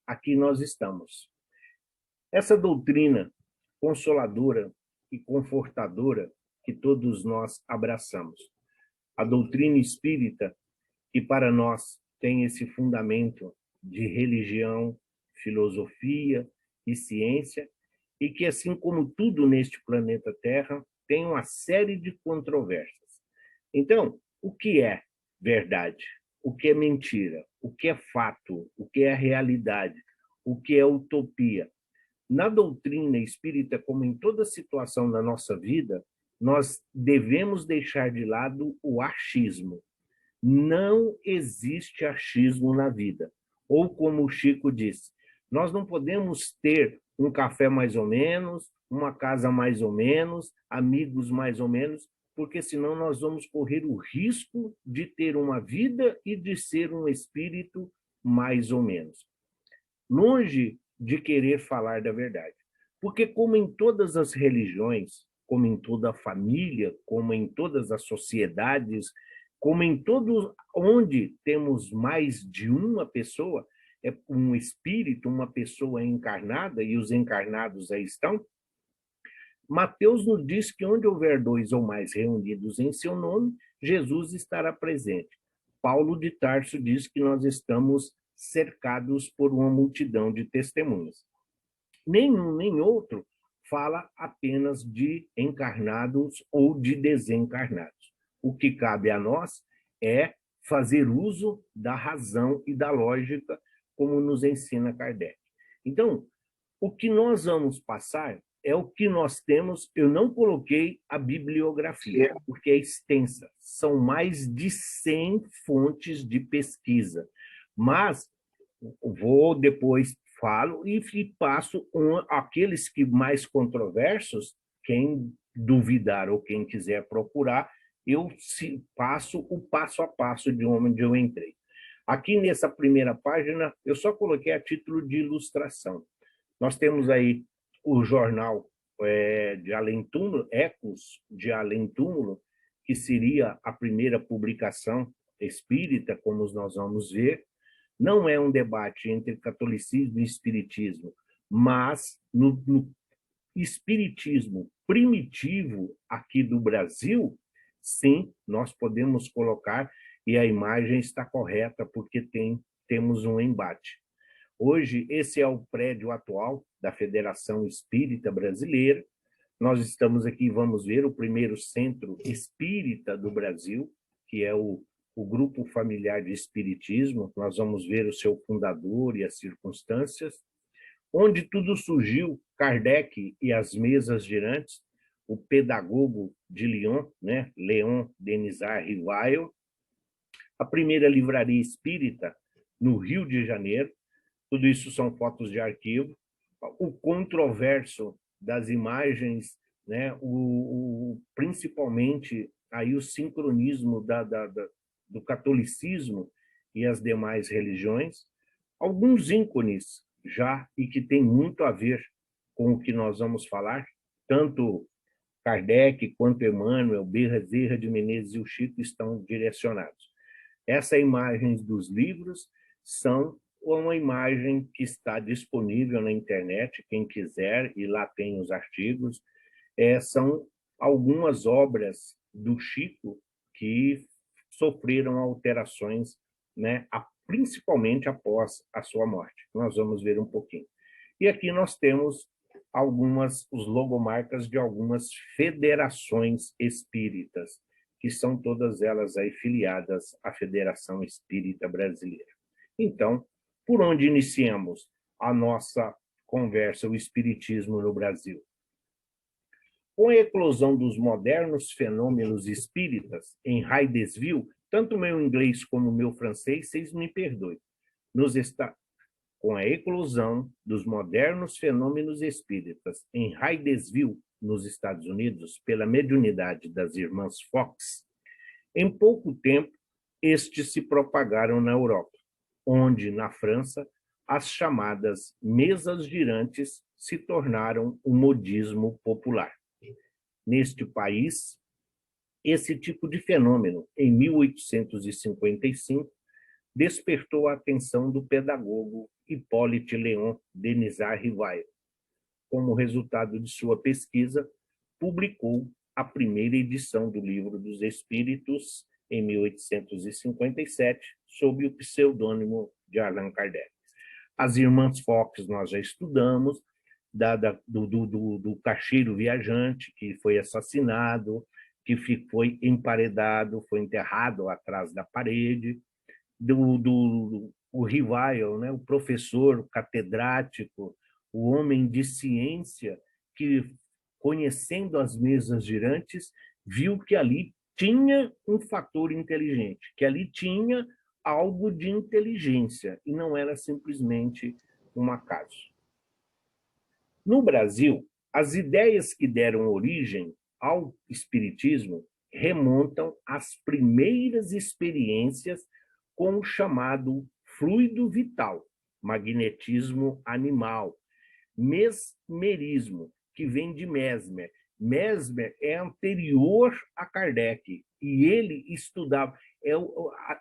aqui nós estamos. Essa doutrina consoladora e confortadora que todos nós abraçamos. A doutrina espírita, que para nós tem esse fundamento de religião, filosofia e ciência, e que, assim como tudo neste planeta Terra, tem uma série de controvérsias. Então, o que é verdade? O que é mentira? O que é fato? O que é realidade? O que é utopia? Na doutrina espírita, como em toda situação da nossa vida, nós devemos deixar de lado o achismo. Não existe achismo na vida. Ou como o Chico disse, nós não podemos ter um café mais ou menos, uma casa mais ou menos, amigos mais ou menos, porque senão nós vamos correr o risco de ter uma vida e de ser um espírito mais ou menos. Longe de querer falar da verdade. Porque como em todas as religiões, como em toda a família, como em todas as sociedades, como em todos onde temos mais de uma pessoa, é um espírito, uma pessoa encarnada, e os encarnados aí estão, Mateus nos diz que onde houver dois ou mais reunidos em seu nome, Jesus estará presente. Paulo de Tarso diz que nós estamos cercados por uma multidão de testemunhas. Nenhum nem outro fala apenas de encarnados ou de desencarnados. O que cabe a nós é fazer uso da razão e da lógica, como nos ensina Kardec. Então, o que nós vamos passar é o que nós temos. Eu não coloquei a bibliografia, porque é extensa. São mais de 100 fontes de pesquisa. Mas vou depois falo e passo aqueles que mais controversos, quem duvidar ou quem quiser procurar, eu passo o passo a passo de onde eu entrei. Aqui nessa primeira página, eu só coloquei a título de ilustração. Nós temos aí o jornal de Além Túmulo, Ecos de Além Túmulo, que seria a primeira publicação espírita, como nós vamos ver. Não é um debate entre catolicismo e espiritismo, mas no espiritismo primitivo aqui do Brasil, sim, nós podemos colocar, e a imagem está correta, porque temos um embate. Hoje, esse é o prédio atual da Federação Espírita Brasileira. Nós estamos aqui, vamos ver, o primeiro centro espírita do Brasil, que é o Grupo Familiar de Espiritismo. Nós vamos ver o seu fundador e as circunstâncias. Onde tudo surgiu, Kardec e as mesas girantes, o pedagogo de Lyon, né? Leon Denisard Rivail, a primeira livraria espírita no Rio de Janeiro. Tudo isso são fotos de arquivo. O controverso das imagens, né? Principalmente aí o sincronismo do catolicismo e as demais religiões. Alguns ícones já, e que tem muito a ver com o que nós vamos falar, tanto Kardec quanto Emmanuel, Bezerra de Menezes e o Chico estão direcionados. Essas imagens dos livros são uma imagem que está disponível na internet, quem quiser, e lá tem os artigos. São algumas obras do Chico que sofreram alterações, né, principalmente após a sua morte. Nós vamos ver um pouquinho. E aqui nós temos os logomarcas de algumas federações espíritas, que são todas elas aí filiadas à Federação Espírita Brasileira. Então, por onde iniciamos a nossa conversa, o espiritismo no Brasil? Com a eclosão dos modernos fenômenos espíritas em Hydesville, tanto o meu inglês como o meu francês, vocês me perdoem, com a eclosão dos modernos fenômenos espíritas em Hydesville, nos Estados Unidos, pela mediunidade das irmãs Fox, em pouco tempo, estes se propagaram na Europa, onde, na França, as chamadas mesas girantes se tornaram um modismo popular. Neste país, esse tipo de fenômeno, em 1855, despertou a atenção do pedagogo Hippolyte Léon Denisard Rivail. Como resultado de sua pesquisa, publicou a primeira edição do Livro dos Espíritos, em 1857, sob o pseudônimo de Allan Kardec. As Irmãs Fox nós já estudamos, do caixeiro viajante que foi assassinado, que foi emparedado, foi enterrado atrás da parede, o Rivail, né, o professor, o catedrático, o homem de ciência, que, conhecendo as mesas girantes, viu que ali tinha um fator inteligente, que ali tinha algo de inteligência, e não era simplesmente um acaso. No Brasil, as ideias que deram origem ao espiritismo remontam às primeiras experiências com o chamado fluido vital, magnetismo animal, mesmerismo, que vem de Mesmer. Mesmer é anterior a Kardec, e ele estudava.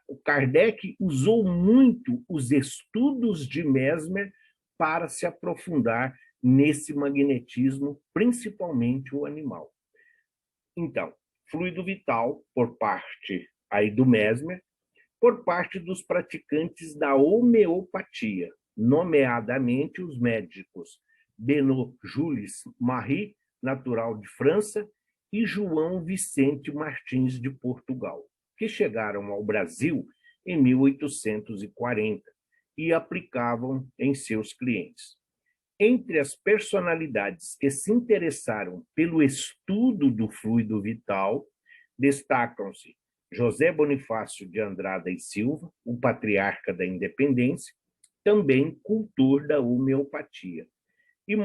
O Kardec usou muito os estudos de Mesmer para se aprofundar nesse magnetismo, principalmente o animal. Então, fluido vital, por parte aí do Mesmer, por parte dos praticantes da homeopatia, nomeadamente os médicos Benoît Jules Marie, natural de França, e João Vicente Martins de Portugal, que chegaram ao Brasil em 1840 e aplicavam em seus clientes. Entre as personalidades que se interessaram pelo estudo do fluido vital, destacam-se José Bonifácio de Andrada e Silva, o patriarca da independência, também cultor da homeopatia, e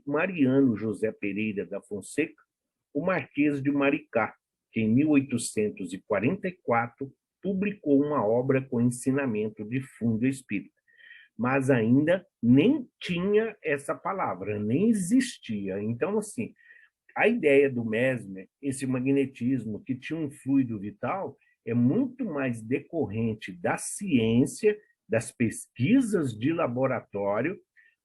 Mariano José Pereira da Fonseca, o Marquês de Maricá, que em 1844 publicou uma obra com ensinamento de fundo espírita, mas ainda nem tinha essa palavra, nem existia. Então, assim, a ideia do Mesmer, esse magnetismo que tinha um fluido vital, é muito mais decorrente da ciência, das pesquisas de laboratório,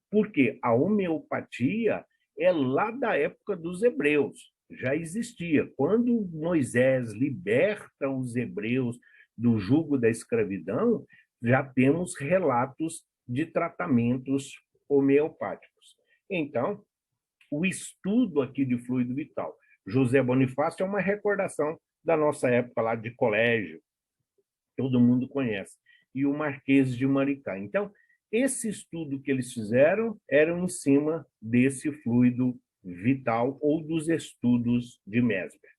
porque a homeopatia é lá da época dos hebreus, já existia. Quando Moisés liberta os hebreus do jugo da escravidão, já temos relatos de tratamentos homeopáticos. Então, o estudo aqui de fluido vital. José Bonifácio é uma recordação da nossa época lá de colégio, todo mundo conhece, e o Marquês de Maricá. Então, esse estudo que eles fizeram era em cima desse fluido vital ou dos estudos de Mesmer.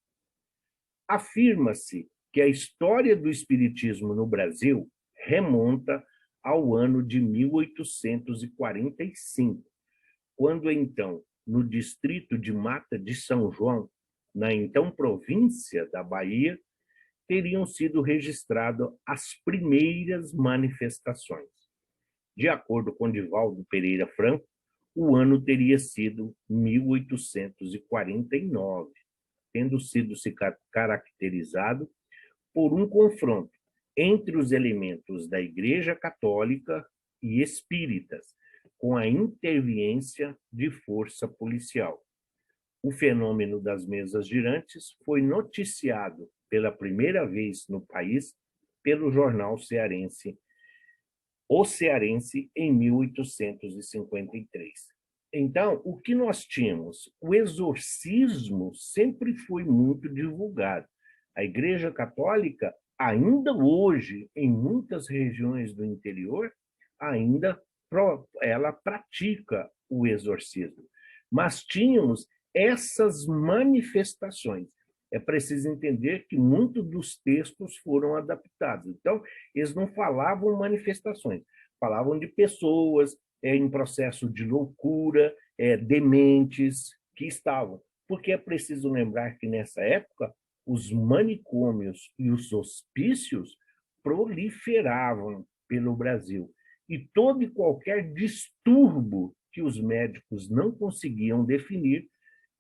Afirma-se que a história do espiritismo no Brasil remonta ao ano de 1845, quando então, no distrito de Mata de São João, na então província da Bahia, teriam sido registradas as primeiras manifestações. De acordo com Divaldo Pereira Franco, o ano teria sido 1849, tendo sido se caracterizado por um confronto entre os elementos da Igreja Católica e espíritas, com a interveniência de força policial. O fenômeno das mesas girantes foi noticiado pela primeira vez no país pelo jornal cearense, O Cearense, em 1853. Então, o que nós tínhamos? O exorcismo sempre foi muito divulgado. A Igreja Católica, ainda hoje, em muitas regiões do interior, ainda ela pratica o exorcismo. Mas tínhamos essas manifestações. É preciso entender que muitos dos textos foram adaptados. Então, eles não falavam manifestações, falavam de pessoas em processo de loucura, dementes que estavam. Porque é preciso lembrar que, nessa época, os manicômios e os hospícios proliferavam pelo Brasil. E todo e qualquer distúrbio que os médicos não conseguiam definir,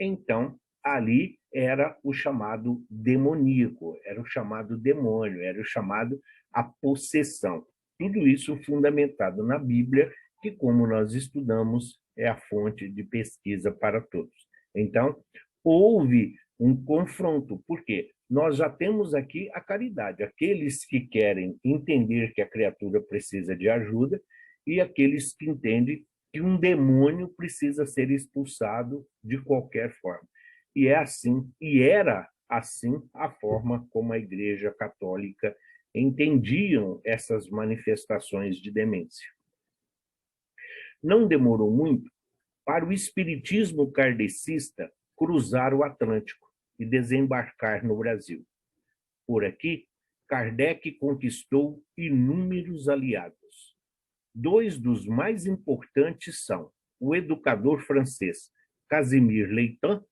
então, ali era o chamado demoníaco, era o chamado demônio, era o chamado a possessão. Tudo isso fundamentado na Bíblia, que, como nós estudamos, é a fonte de pesquisa para todos. Então, houve um confronto, porque nós já temos aqui a caridade, aqueles que querem entender que a criatura precisa de ajuda e aqueles que entendem que um demônio precisa ser expulsado de qualquer forma. E é assim, e era assim a forma como a Igreja Católica entendiam essas manifestações de demência. Não demorou muito para o espiritismo kardecista cruzar o Atlântico e desembarcar no Brasil. Por aqui, Kardec conquistou inúmeros aliados. Dois dos mais importantes são o educador francês Casimir Leighton,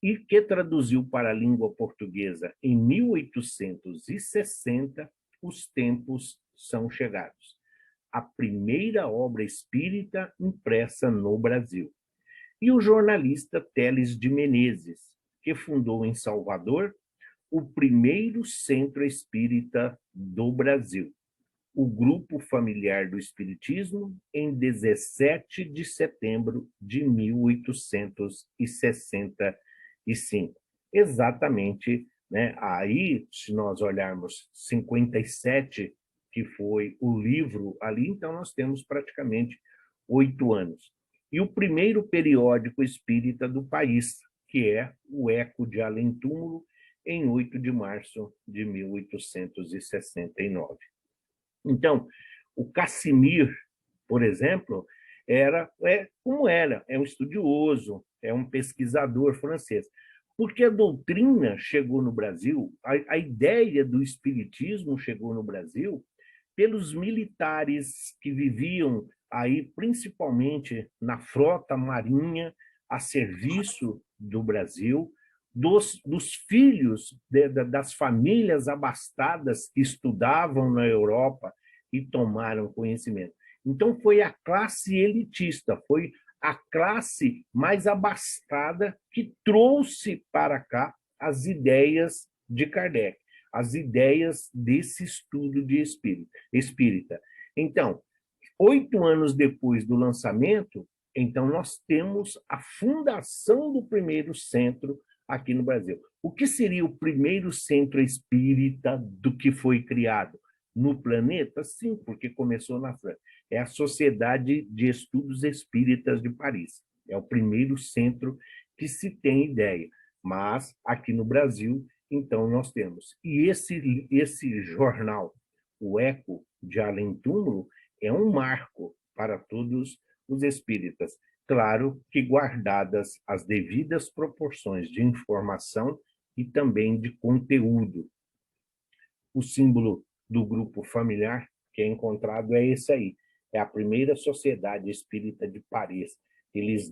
e que traduziu para a língua portuguesa em 1860, Os Tempos São Chegados, a primeira obra espírita impressa no Brasil. E o jornalista Teles de Menezes, que fundou em Salvador o primeiro centro espírita do Brasil, o Grupo Familiar do Espiritismo, em 17 de setembro de 1865. Exatamente, né? Aí, se nós olharmos 57, que foi o livro ali, então nós temos praticamente 8 anos. E o primeiro periódico espírita do país, que é o Eco de Além Túmulo, em 8 de março de 1869. Então, o Casimir, por exemplo, é um estudioso, é um pesquisador francês. Porque a doutrina chegou no Brasil, a ideia do espiritismo chegou no Brasil pelos militares que viviam aí, principalmente na frota marinha, a serviço do Brasil, dos filhos das famílias abastadas que estudavam na Europa e tomaram conhecimento. Então, foi a classe elitista, foi a classe mais abastada que trouxe para cá as ideias de Kardec, as ideias desse estudo de espírita. Então, 8 anos depois do lançamento, então nós temos a fundação do primeiro centro aqui no Brasil. O que seria o primeiro centro espírita do que foi criado no planeta? Sim, porque começou na França. É a Sociedade de Estudos Espíritas de Paris. É o primeiro centro que se tem ideia. Mas aqui no Brasil, então, nós temos. E esse jornal, o Eco de Além Túmulo, é um marco para todos os espíritas. Claro que guardadas as devidas proporções de informação e também de conteúdo. O símbolo do grupo familiar que é encontrado é esse aí. É a primeira sociedade espírita de Paris. Eles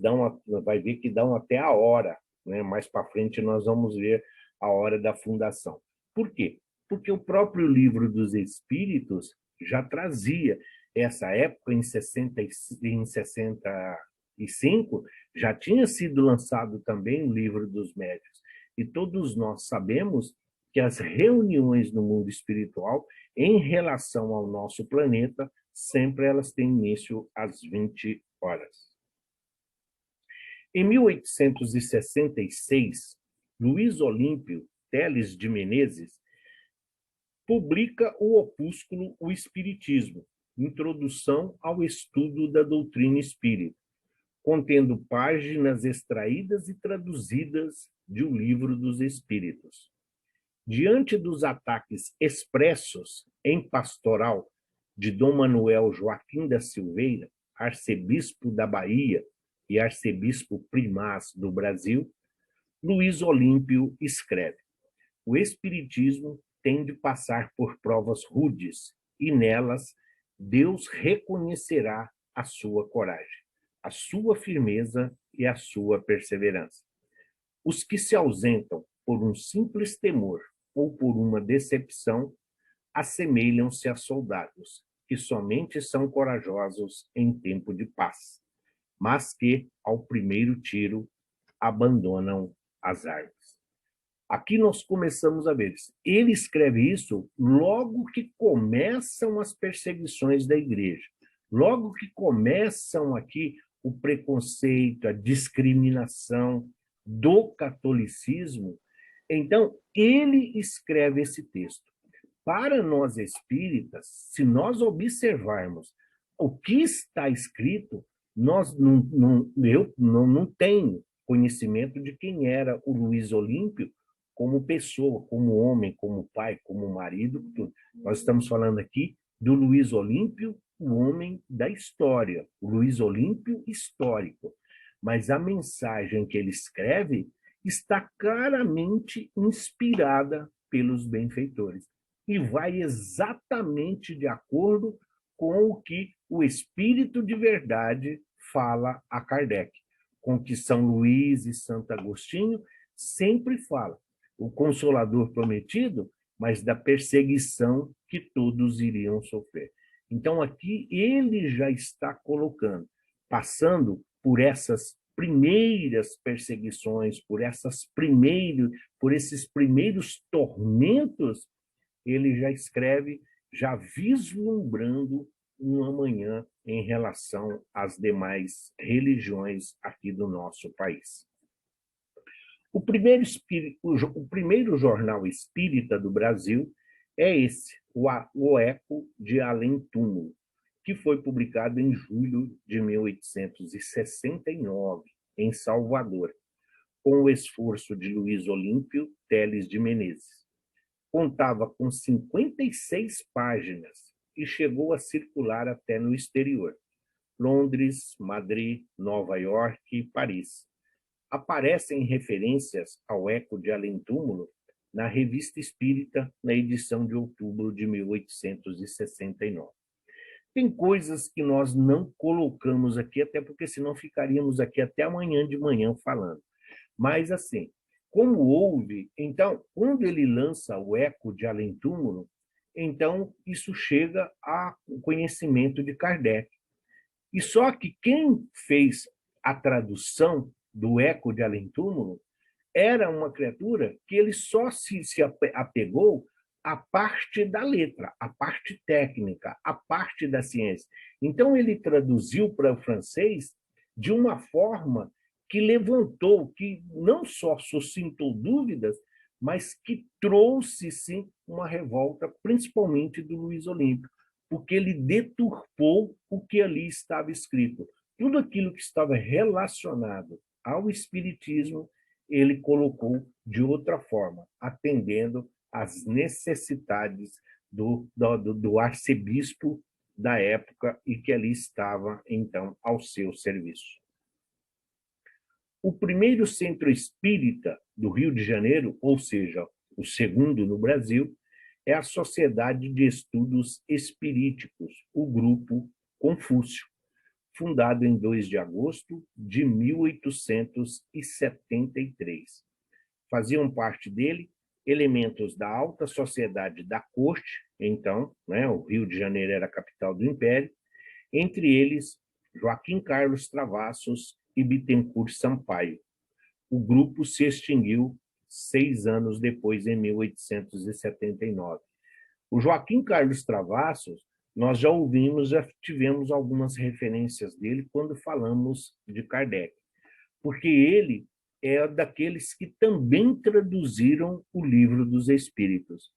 vai ver que dão até a hora, né? Mais para frente nós vamos ver a hora da fundação. Por quê? Porque o próprio Livro dos Espíritos já trazia essa época, em 65, já tinha sido lançado também o Livro dos Médiuns. E todos nós sabemos que as reuniões no mundo espiritual, em relação ao nosso planeta, sempre elas têm início às 20 horas. Em 1866, Luiz Olímpio Teles de Menezes publica o opúsculo O Espiritismo, Introdução ao Estudo da Doutrina Espírita, contendo páginas extraídas e traduzidas de O Livro dos Espíritos. Diante dos ataques expressos em pastoral de Dom Manuel Joaquim da Silveira, arcebispo da Bahia e arcebispo primaz do Brasil, Luiz Olímpio escreve: o Espiritismo tem de passar por provas rudes e nelas Deus reconhecerá a sua coragem, a sua firmeza e a sua perseverança. Os que se ausentam por um simples temor ou por uma decepção assemelham-se a soldados que somente são corajosos em tempo de paz, mas que, ao primeiro tiro, abandonam as armas. Aqui nós começamos a ver. Ele escreve isso logo que começam as perseguições da igreja, Logo que começam aqui o preconceito, a discriminação do catolicismo, então ele escreve esse texto. Para nós espíritas, se nós observarmos o que está escrito, eu não tenho conhecimento de quem era o Luiz Olímpio como pessoa, como homem, como pai, como marido. Tudo. Nós estamos falando aqui do Luiz Olímpio, o homem da história, o Luiz Olímpio histórico. Mas a mensagem que ele escreve está claramente inspirada pelos benfeitores e vai exatamente de acordo com o que o Espírito de Verdade fala a Kardec, com que São Luís e Santo Agostinho sempre fala. O Consolador prometido, mas da perseguição que todos iriam sofrer. Então, aqui ele já está colocando, passando por essas primeiras perseguições, por esses primeiros tormentos, ele já escreve, já vislumbrando um amanhã em relação às demais religiões aqui do nosso país. O primeiro jornal espírita do Brasil é esse, o Eco de Além Túmulo, que foi publicado em julho de 1869, em Salvador, com o esforço de Luiz Olímpio Teles de Menezes. Contava com 56 páginas e chegou a circular até no exterior, Londres, Madrid, Nova York e Paris. Aparecem referências ao Eco de Além Túmulo na Revista Espírita, na edição de outubro de 1869. Tem coisas que nós não colocamos aqui, até porque senão ficaríamos aqui até amanhã de manhã falando. Mas, assim, como houve, então, quando ele lança o Eco de Além Túmulo, então isso chega ao conhecimento de Kardec. E só que quem fez a tradução do Eco de Além Túmulo era uma criatura que ele só se apegou à parte da letra, à parte técnica, à parte da ciência. Então, ele traduziu para o francês de uma forma que levantou, que não só suscitou dúvidas, mas que trouxe, sim, uma revolta, principalmente do Luiz Olímpio, porque ele deturpou o que ali estava escrito. Tudo aquilo que estava relacionado ao espiritismo, ele colocou de outra forma, atendendo às necessidades do arcebispo da época e que ali estava, então, ao seu serviço. O primeiro centro espírita do Rio de Janeiro, ou seja, o segundo no Brasil, é a Sociedade de Estudos Espiríticos, o Grupo Confúcio, fundado em 2 de agosto de 1873. Faziam parte dele elementos da alta sociedade da corte, então, o Rio de Janeiro era a capital do Império, entre eles Joaquim Carlos Travassos e Bittencourt Sampaio. O grupo se extinguiu 6 anos depois, em 1879. O Joaquim Carlos Travassos, nós já ouvimos, já tivemos algumas referências dele quando falamos de Kardec, porque ele é daqueles que também traduziram o Livro dos Espíritos.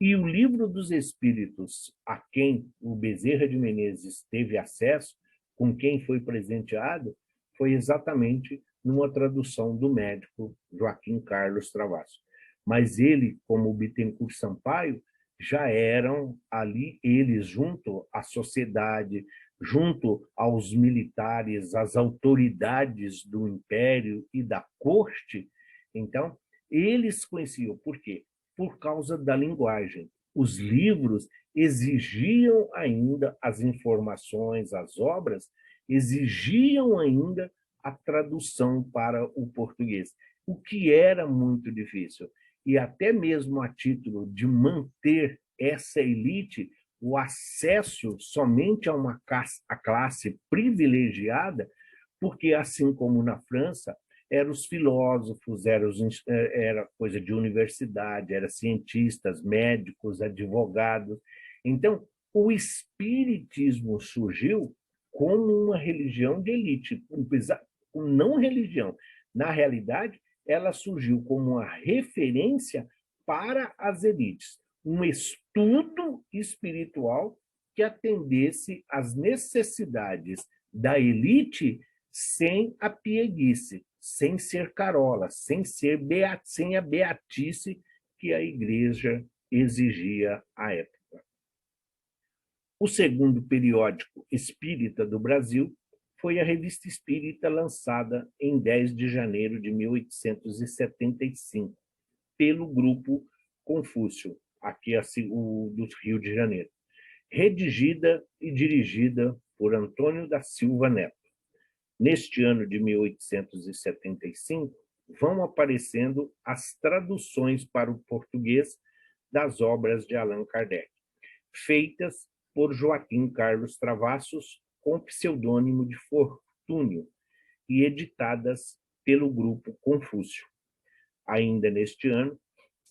E o Livro dos Espíritos, a quem o Bezerra de Menezes teve acesso, com quem foi presenteado, foi exatamente numa tradução do médico Joaquim Carlos Travassos. Mas ele, como o Bittencourt Sampaio, já eram ali, eles, junto à sociedade, junto aos militares, às autoridades do império e da corte. Então, eles conheciam. Por quê? Por causa da linguagem. Os livros exigiam ainda as informações, as obras exigiam ainda a tradução para o português, o que era muito difícil. E até mesmo a título de manter essa elite, o acesso somente a uma classe privilegiada, porque, assim como na França, eram os filósofos, era coisa de universidade, eram cientistas, médicos, advogados. Então, O espiritismo surgiu como uma religião de elite, não religião. Na realidade, ela surgiu como uma referência para as elites, um estudo espiritual que atendesse às necessidades da elite sem a pieguice, sem ser carola, sem a beatice que a igreja exigia à época. O segundo periódico espírita do Brasil foi a Revista Espírita, lançada em 10 de janeiro de 1875, pelo Grupo Confúcio, aqui do Rio de Janeiro, redigida e dirigida por Antônio da Silva Neto. Neste ano de 1875, vão aparecendo as traduções para o português das obras de Allan Kardec, feitas por Joaquim Carlos Travassos, com pseudônimo de Fortúnio, e editadas pelo Grupo Confúcio. Ainda neste ano,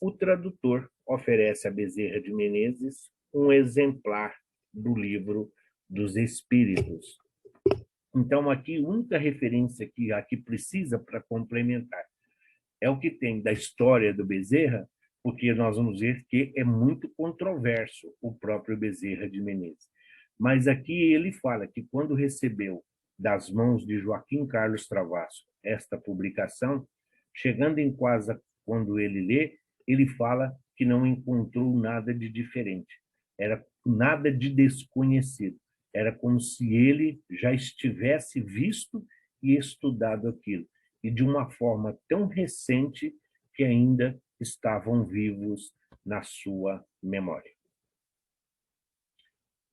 o tradutor oferece a Bezerra de Menezes um exemplar do Livro dos Espíritos. Então, aqui, a única referência que aqui precisa para complementar é o que tem da história do Bezerra, porque nós vamos ver que é muito controverso o próprio Bezerra de Menezes. Mas aqui ele fala que quando recebeu das mãos de Joaquim Carlos Travasso esta publicação, chegando em casa, quando ele lê, ele fala que não encontrou nada de diferente, era nada de desconhecido, era como se ele já estivesse visto e estudado aquilo, e de uma forma tão recente que ainda estavam vivos na sua memória.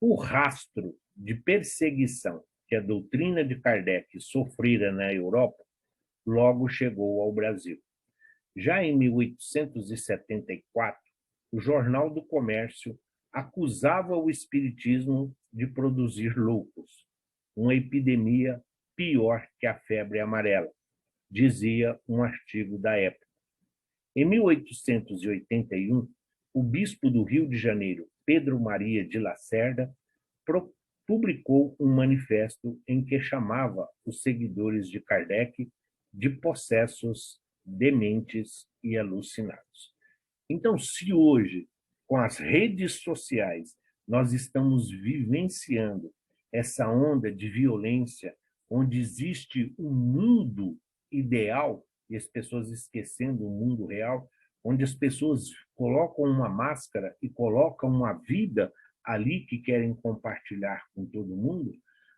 O rastro de perseguição que a doutrina de Kardec sofrera na Europa logo chegou ao Brasil. Já em 1874, o Jornal do Comércio acusava o espiritismo de produzir loucos, uma epidemia pior que a febre amarela, dizia um artigo da época. Em 1881, o bispo do Rio de Janeiro, Pedro Maria de Lacerda, publicou um manifesto em que chamava os seguidores de Kardec de possessos, dementes e alucinados. Então, se hoje, com as redes sociais, nós estamos vivenciando essa onda de violência, onde existe um mundo ideal, e as pessoas esquecendo o mundo real, onde as pessoas colocam uma máscara e colocam uma vida ali que querem compartilhar com todo mundo,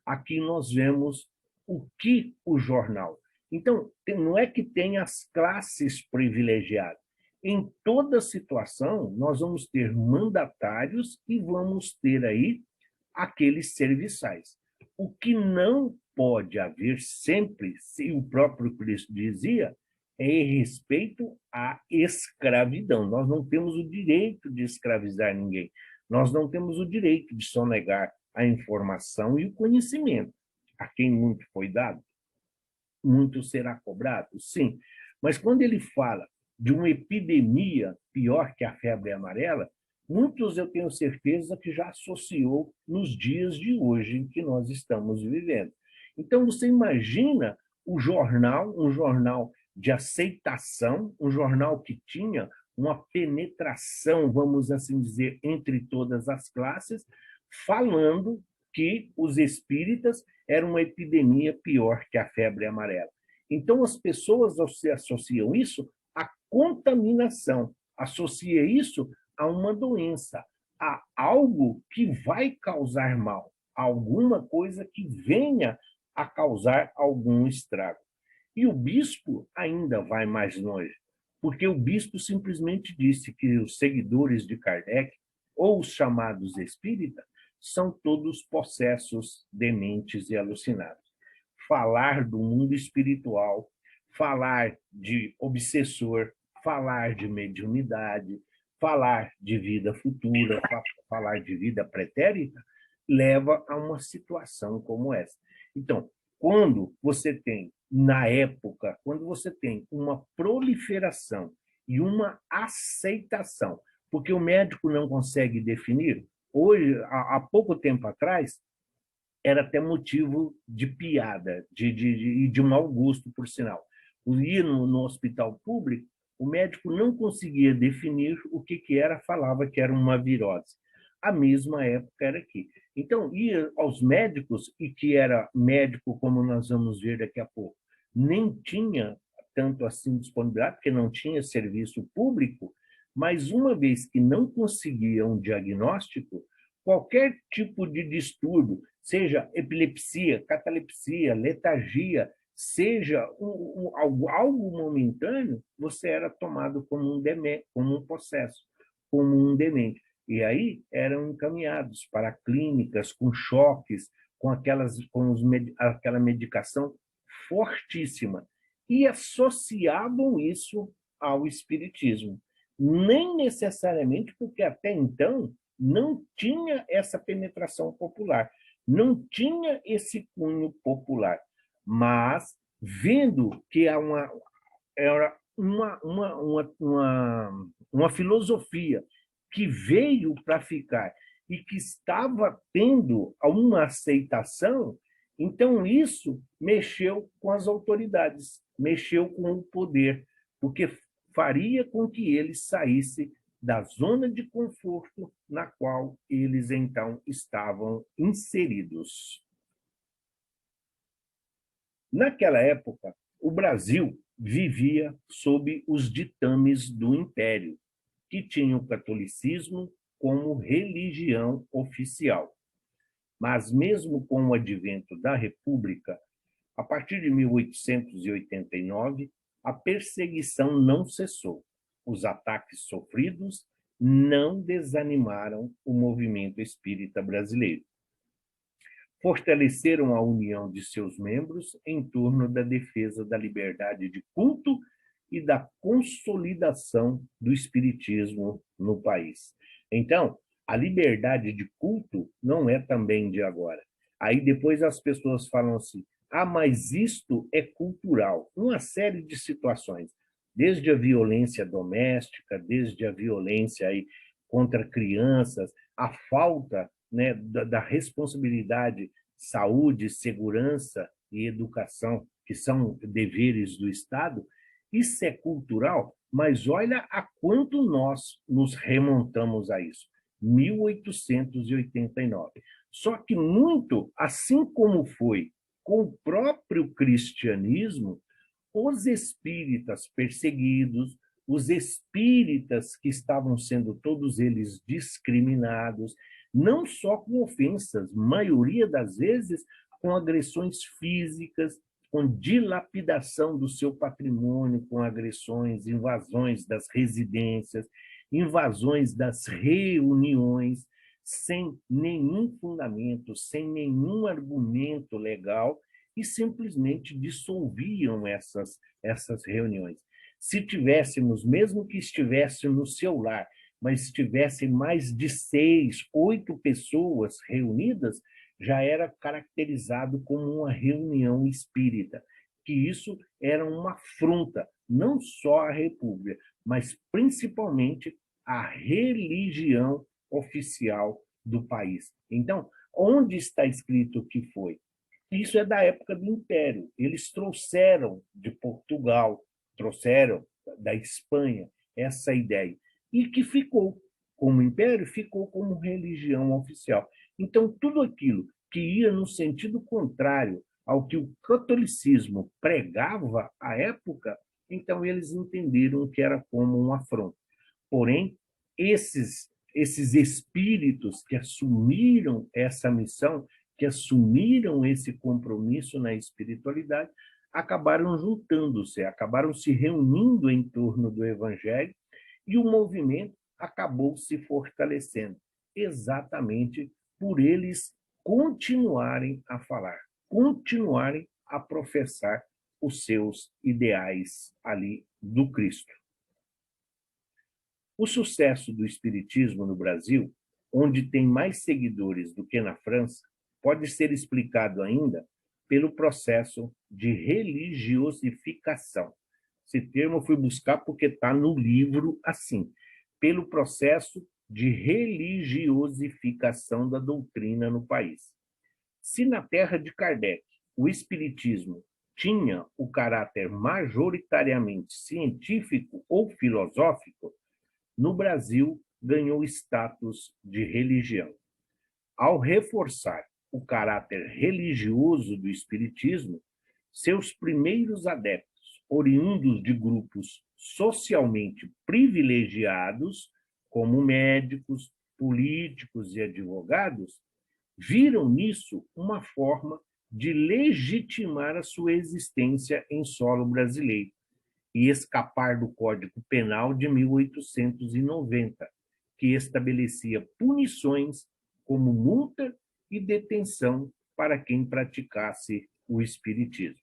aqui nós vemos o que o jornal. Então, não é que tem as classes privilegiadas. Em toda situação, nós vamos ter mandatários e vamos ter aí aqueles serviçais. O que não pode haver sempre, se o próprio Cristo dizia, é em respeito à escravidão. Nós não temos o direito de escravizar ninguém. Nós não temos o direito de sonegar a informação e o conhecimento. A quem muito foi dado, muito será cobrado, sim. Mas quando ele fala de uma epidemia pior que a febre amarela, muitos eu tenho certeza que já associou nos dias de hoje em que nós estamos vivendo. Então, você imagina um jornal de aceitação, um jornal que tinha uma penetração, vamos assim dizer, entre todas as classes, falando que os espíritas eram uma epidemia pior que a febre amarela. Então, as pessoas associam isso à contaminação, associa isso a uma doença, a algo que vai causar mal, alguma coisa que venha a causar algum estrago. E o bispo ainda vai mais longe, porque o bispo simplesmente disse que os seguidores de Kardec, ou os chamados espíritas, são todos possessos, dementes e alucinados. Falar do mundo espiritual, falar de obsessor, falar de mediunidade, falar de vida futura, falar de vida pretérita, leva a uma situação como essa. Então, quando você tem, na época, quando você tem uma proliferação e uma aceitação, porque o médico não consegue definir Hoje, há pouco tempo atrás, era até motivo de piada, de mau gosto, por sinal. Ir no hospital público, o médico não conseguia definir o que era, falava que era uma virose. A mesma época era aqui. Então, ia aos médicos, e que era médico, como nós vamos ver daqui a pouco, nem tinha tanto assim disponibilidade, porque não tinha serviço público, mas uma vez que não conseguia um diagnóstico, qualquer tipo de distúrbio, seja epilepsia, catalepsia, letargia, seja algo momentâneo, você era tomado como como um possesso, como um demente. E aí eram encaminhados para clínicas com choques, aquela medicação fortíssima. E associavam isso ao espiritismo. Nem necessariamente porque até então não tinha essa penetração popular, não tinha esse cunho popular, mas vendo que era uma filosofia que veio para ficar e que estava tendo uma aceitação, então isso mexeu com as autoridades, mexeu com o poder, porque faria com que ele saísse da zona de conforto na qual eles então estavam inseridos. Naquela época, o Brasil vivia sob os ditames do Império, que tinha o catolicismo como religião oficial. Mas, mesmo com o advento da República, a partir de 1889, a perseguição não cessou. Os ataques sofridos não desanimaram o movimento espírita brasileiro. Fortaleceram a união de seus membros em torno da defesa da liberdade de culto e da consolidação do espiritismo no país. Então, a liberdade de culto não é também de agora. Aí depois as pessoas falam assim: ah, mas isto é cultural. Uma série de situações, desde a violência doméstica, desde a violência aí contra crianças, a falta, né, da responsabilidade, saúde, segurança e educação, que são deveres do Estado. Isso é cultural, mas olha a quanto nós nos remontamos a isso. 1889. Só que muito, assim como foi com o próprio cristianismo, os espíritas perseguidos, os espíritas que estavam sendo todos eles discriminados, não só com ofensas, maioria das vezes com agressões físicas, com dilapidação do seu patrimônio, com agressões, invasões das residências, invasões das reuniões, sem nenhum fundamento, sem nenhum argumento legal, e simplesmente dissolviam essas reuniões. Se tivéssemos, mesmo que estivesse no seu lar, mas tivessem mais de 6, 8 pessoas reunidas, já era caracterizado como uma reunião espírita, que isso era uma afronta, não só à República, mas principalmente à religião oficial do país. Então, onde está escrito que foi? Isso é da época do Império. Eles trouxeram de Portugal, trouxeram da Espanha essa ideia, e que ficou como império, ficou como religião oficial. Então, tudo aquilo que ia no sentido contrário ao que o catolicismo pregava à época, então eles entenderam que era como um afronto. Porém, esses espíritos que assumiram essa missão, que assumiram esse compromisso na espiritualidade, acabaram juntando-se, acabaram se reunindo em torno do Evangelho, e o movimento acabou se fortalecendo, exatamente por eles continuarem a falar, continuarem a professar os seus ideais ali do Cristo. O sucesso do espiritismo no Brasil, onde tem mais seguidores do que na França, pode ser explicado ainda pelo processo de religiosificação. Esse termo eu fui buscar porque está no livro assim, pelo processo de religiosificação da doutrina no país. Se na terra de Kardec o espiritismo tinha o caráter majoritariamente científico ou filosófico, no Brasil ganhou status de religião. Ao reforçar o caráter religioso do espiritismo, seus primeiros adeptos, oriundos de grupos socialmente privilegiados, como médicos, políticos e advogados, viram nisso uma forma de legitimar a sua existência em solo brasileiro e escapar do Código Penal de 1890, que estabelecia punições como multa e detenção para quem praticasse o espiritismo.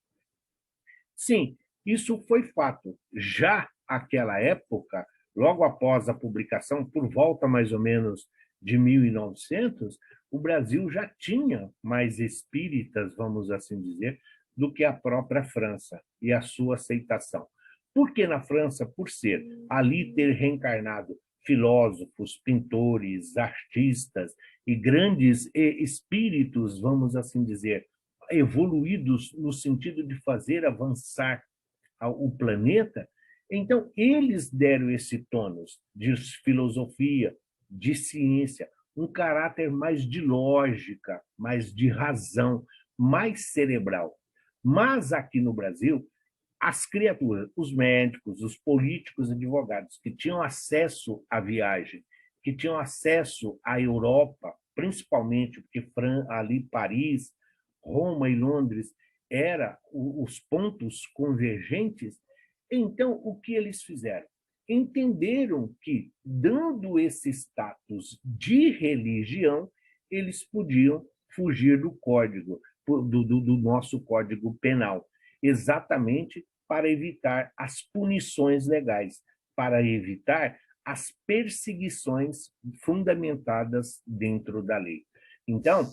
Sim, isso foi fato. Já naquela época, logo após a publicação, por volta mais ou menos de 1900, o Brasil já tinha mais espíritas, vamos assim dizer, do que a própria França e a sua aceitação. Porque na França, por ser ali ter reencarnado filósofos, pintores, artistas e grandes espíritos, vamos assim dizer, evoluídos no sentido de fazer avançar o planeta, então eles deram esse tônus de filosofia, de ciência, um caráter mais de lógica, mais de razão, mais cerebral. Mas aqui no Brasil, as criaturas, os médicos, os políticos, advogados que tinham acesso à viagem, que tinham acesso à Europa, principalmente porque ali Paris, Roma e Londres eram os pontos convergentes, então o que eles fizeram? Entenderam que, dando esse status de religião, eles podiam fugir do código, do nosso Código Penal, exatamente para evitar as punições legais, para evitar as perseguições fundamentadas dentro da lei. Então,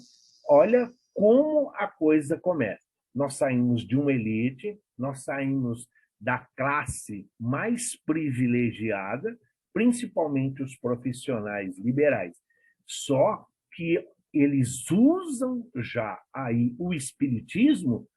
olha como a coisa começa. Nós saímos de uma elite, nós saímos da classe mais privilegiada, principalmente os profissionais liberais. Só que eles usam já aí o espiritismo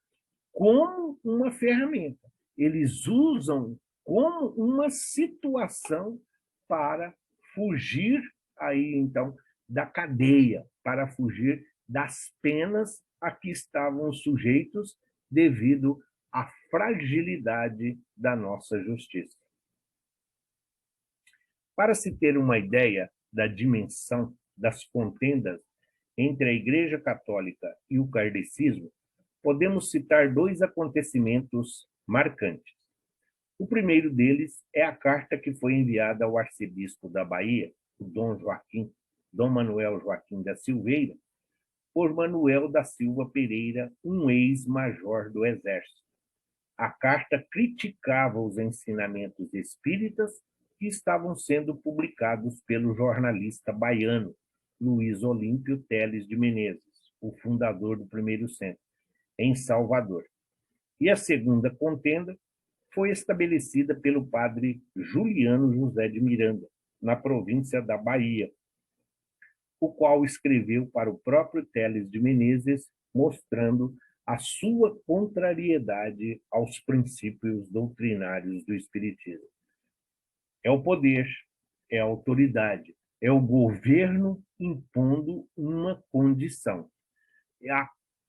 como uma ferramenta. Eles usam como uma situação para fugir aí então da cadeia, para fugir das penas a que estavam sujeitos devido à fragilidade da nossa justiça. Para se ter uma ideia da dimensão das contendas entre a Igreja Católica e o kardecismo, podemos citar dois acontecimentos marcantes. O primeiro deles é a carta que foi enviada ao arcebispo da Bahia, o Dom Manuel Joaquim da Silveira, por Manuel da Silva Pereira, um ex-major do Exército. A carta criticava os ensinamentos espíritas que estavam sendo publicados pelo jornalista baiano Luiz Olímpio Teles de Menezes, o fundador do primeiro centro, em Salvador. E a segunda contenda foi estabelecida pelo padre Juliano José de Miranda, na província da Bahia, o qual escreveu para o próprio Teles de Menezes, mostrando a sua contrariedade aos princípios doutrinários do Espiritismo. É o poder, é a autoridade, é o governo impondo uma condição.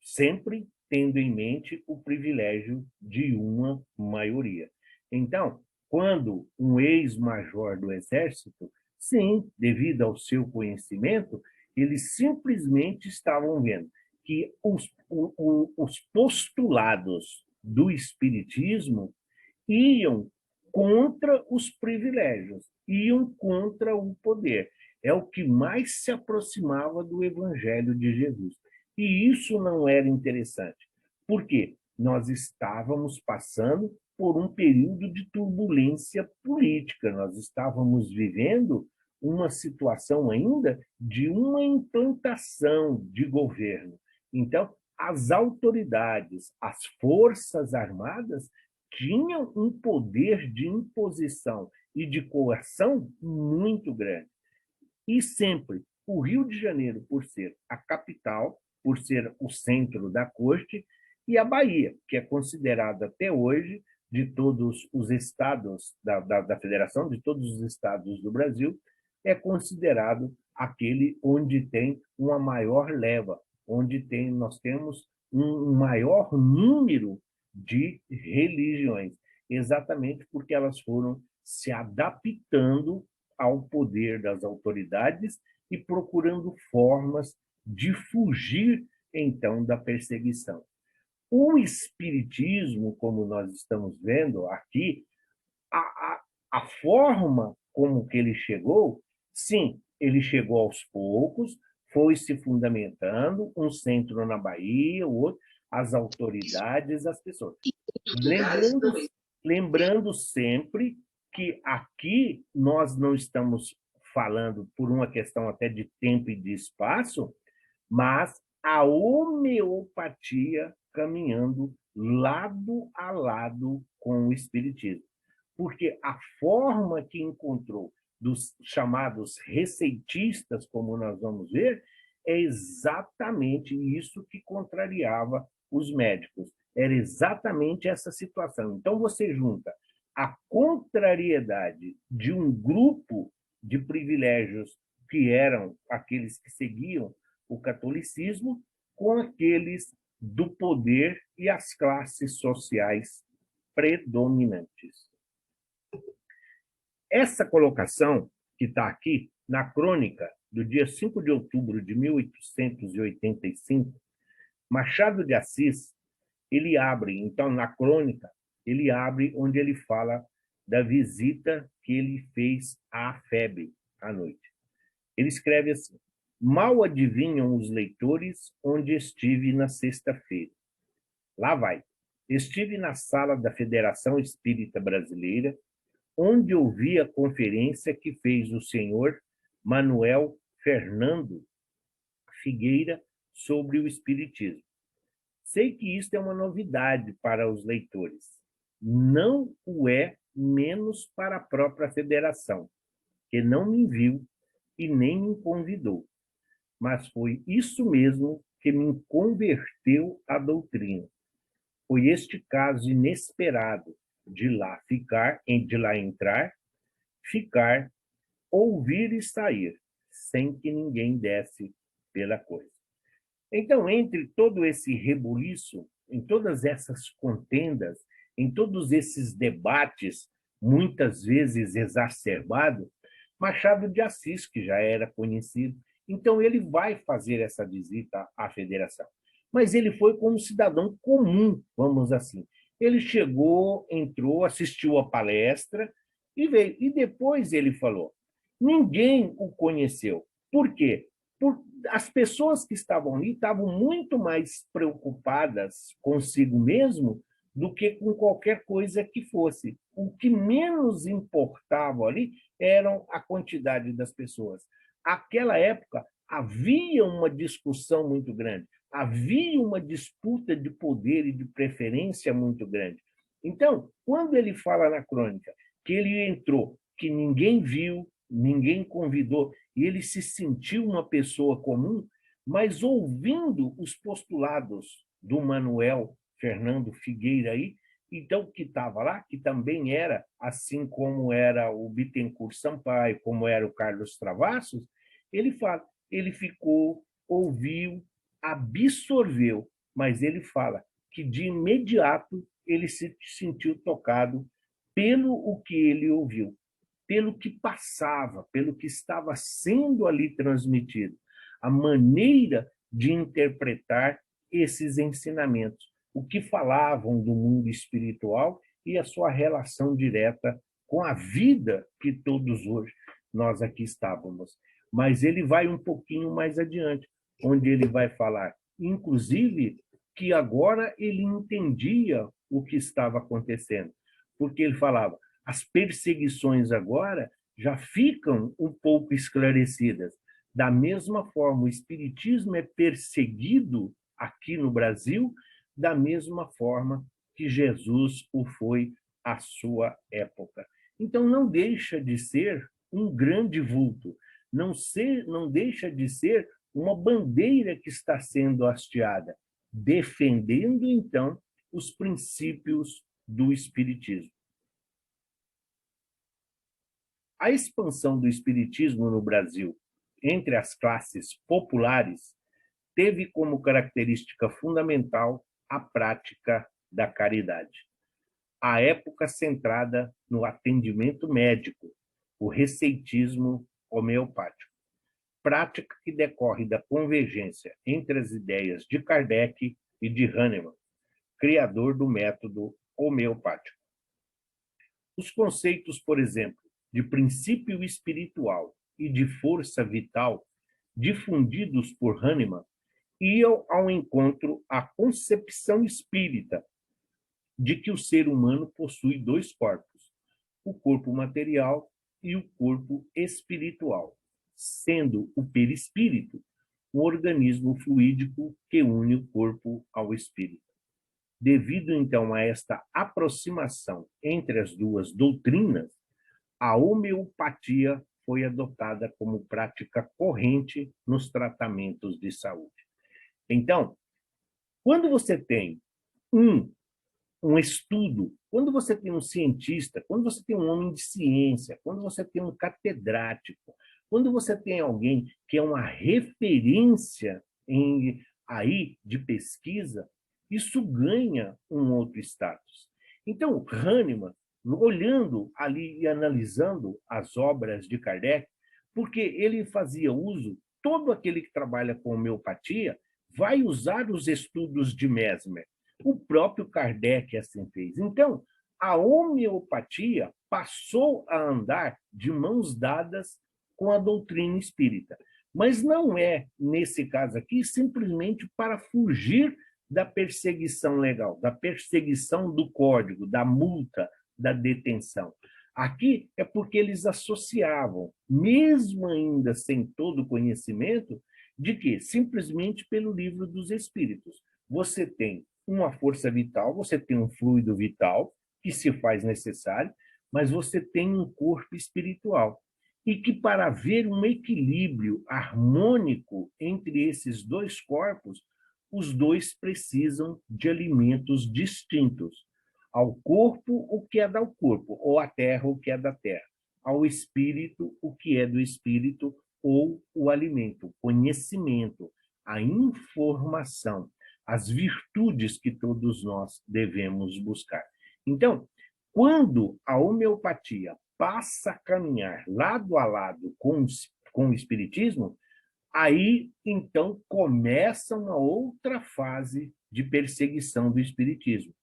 Sempre tendo em mente o privilégio de uma maioria. Então, quando um ex-major do Exército, sim, devido ao seu conhecimento, eles simplesmente estavam vendo que os postulados do Espiritismo iam contra os privilégios, iam contra o poder. É o que mais se aproximava do Evangelho de Jesus. E isso não era interessante. Por quê? Nós estávamos passando por um período de turbulência política, nós estávamos vivendo uma situação ainda de uma implantação de governo. Então, as autoridades, as forças armadas tinham um poder de imposição e de coerção muito grande. E sempre o Rio de Janeiro, por ser a capital, por ser o centro da corte, e a Bahia, que é considerada até hoje, de todos os estados da federação, de todos os estados do Brasil, é considerado aquele onde tem uma maior leva, onde nós temos um maior número de religiões, exatamente porque elas foram se adaptando ao poder das autoridades e procurando formas de fugir, então, da perseguição. O espiritismo, como nós estamos vendo aqui, a forma como que ele chegou, sim, ele chegou aos poucos, foi se fundamentando, um centro na Bahia, o outro, as autoridades, as pessoas. Lembrando, lembrando sempre que aqui nós não estamos falando por uma questão até de tempo e de espaço, mas a homeopatia caminhando lado a lado com o espiritismo. Porque a forma que encontrou dos chamados receitistas, como nós vamos ver, é exatamente isso que contrariava os médicos. Era exatamente essa situação. Então, você junta a contrariedade de um grupo de privilégios que eram aqueles que seguiam o catolicismo com aqueles do poder e as classes sociais predominantes. Essa colocação, que está aqui na crônica do dia 5 de outubro de 1885, Machado de Assis, ele abre, então, na crônica, ele abre onde ele fala da visita que ele fez à febre à noite. Ele escreve assim: mal adivinham os leitores onde estive na sexta-feira. Lá vai. Estive na sala da Federação Espírita Brasileira, onde ouvi a conferência que fez o senhor Manuel Fernando Figueira sobre o Espiritismo. Sei que isto é uma novidade para os leitores. Não o é menos para a própria federação, que não me viu e nem me convidou. Mas foi isso mesmo que me converteu à doutrina. Foi este caso inesperado de lá entrar, ficar, ouvir e sair, sem que ninguém desse pela coisa. Então, entre todo esse rebuliço, em todas essas contendas, em todos esses debates, muitas vezes exacerbados, Machado de Assis, que já era conhecido, então ele vai fazer essa visita à federação. Mas ele foi como cidadão comum, vamos assim. Ele chegou, entrou, assistiu a palestra e veio. E depois ele falou. Ninguém o conheceu. Por quê? As pessoas que estavam ali estavam muito mais preocupadas consigo mesmo do que com qualquer coisa que fosse. O que menos importava ali eram a quantidade das pessoas. Aquela época havia uma discussão muito grande, havia uma disputa de poder e de preferência muito grande. Então, quando ele fala na crônica que ele entrou, que ninguém viu, ninguém convidou, e ele se sentiu uma pessoa comum, mas ouvindo os postulados do Manuel Fernando Figueira aí, então que estava lá, que também era, assim como era o Bittencourt Sampaio, como era o Carlos Travassos, ele fala, ele ficou, ouviu, absorveu, mas ele fala que de imediato ele se sentiu tocado pelo o que ele ouviu, pelo que passava, pelo que estava sendo ali transmitido, a maneira de interpretar esses ensinamentos, o que falavam do mundo espiritual e a sua relação direta com a vida que todos hoje nós aqui estávamos. Mas ele vai um pouquinho mais adiante, onde ele vai falar, inclusive, que agora ele entendia o que estava acontecendo, porque ele falava, as perseguições agora já ficam um pouco esclarecidas. Da mesma forma, o espiritismo é perseguido aqui no Brasil, da mesma forma que Jesus o foi à sua época. Então, não deixa de ser um grande vulto, não deixa de ser uma bandeira que está sendo hasteada, defendendo, então, os princípios do Espiritismo. A expansão do Espiritismo no Brasil entre as classes populares teve como característica fundamental a prática da caridade. A época centrada no atendimento médico, o receitismo homeopático, prática que decorre da convergência entre as ideias de Kardec e de Hahnemann, criador do método homeopático. Os conceitos, por exemplo, de princípio espiritual e de força vital, difundidos por Hahnemann, iam ao encontro à concepção espírita de que o ser humano possui dois corpos, o corpo material e o corpo espiritual, sendo o perispírito um organismo fluídico que une o corpo ao espírito. Devido, então, a esta aproximação entre as duas doutrinas, a homeopatia foi adotada como prática corrente nos tratamentos de saúde. Então, quando você tem um estudo, quando você tem um cientista, quando você tem um homem de ciência, quando você tem um catedrático, quando você tem alguém que é uma referência aí de pesquisa, isso ganha um outro status. Então, Hahnemann, olhando ali e analisando as obras de Kardec, porque ele fazia uso, todo aquele que trabalha com homeopatia vai usar os estudos de Mesmer. O próprio Kardec assim fez. Então, a homeopatia passou a andar de mãos dadas com a doutrina espírita. Mas não é, nesse caso aqui, simplesmente para fugir da perseguição legal, da perseguição do código, da multa, da detenção. Aqui é porque eles associavam, mesmo ainda sem todo o conhecimento, de que simplesmente pelo livro dos Espíritos. Você tem uma força vital, você tem um fluido vital que se faz necessário, mas você tem um corpo espiritual. E que para haver um equilíbrio harmônico entre esses dois corpos, os dois precisam de alimentos distintos. Ao corpo, o que é do corpo, ou à terra, o que é da terra. Ao espírito, o que é do espírito, ou o alimento, o conhecimento, a informação, as virtudes que todos nós devemos buscar. Então, quando a homeopatia passa a caminhar lado a lado com o espiritismo, aí, então, começa uma outra fase de perseguição do espiritismo,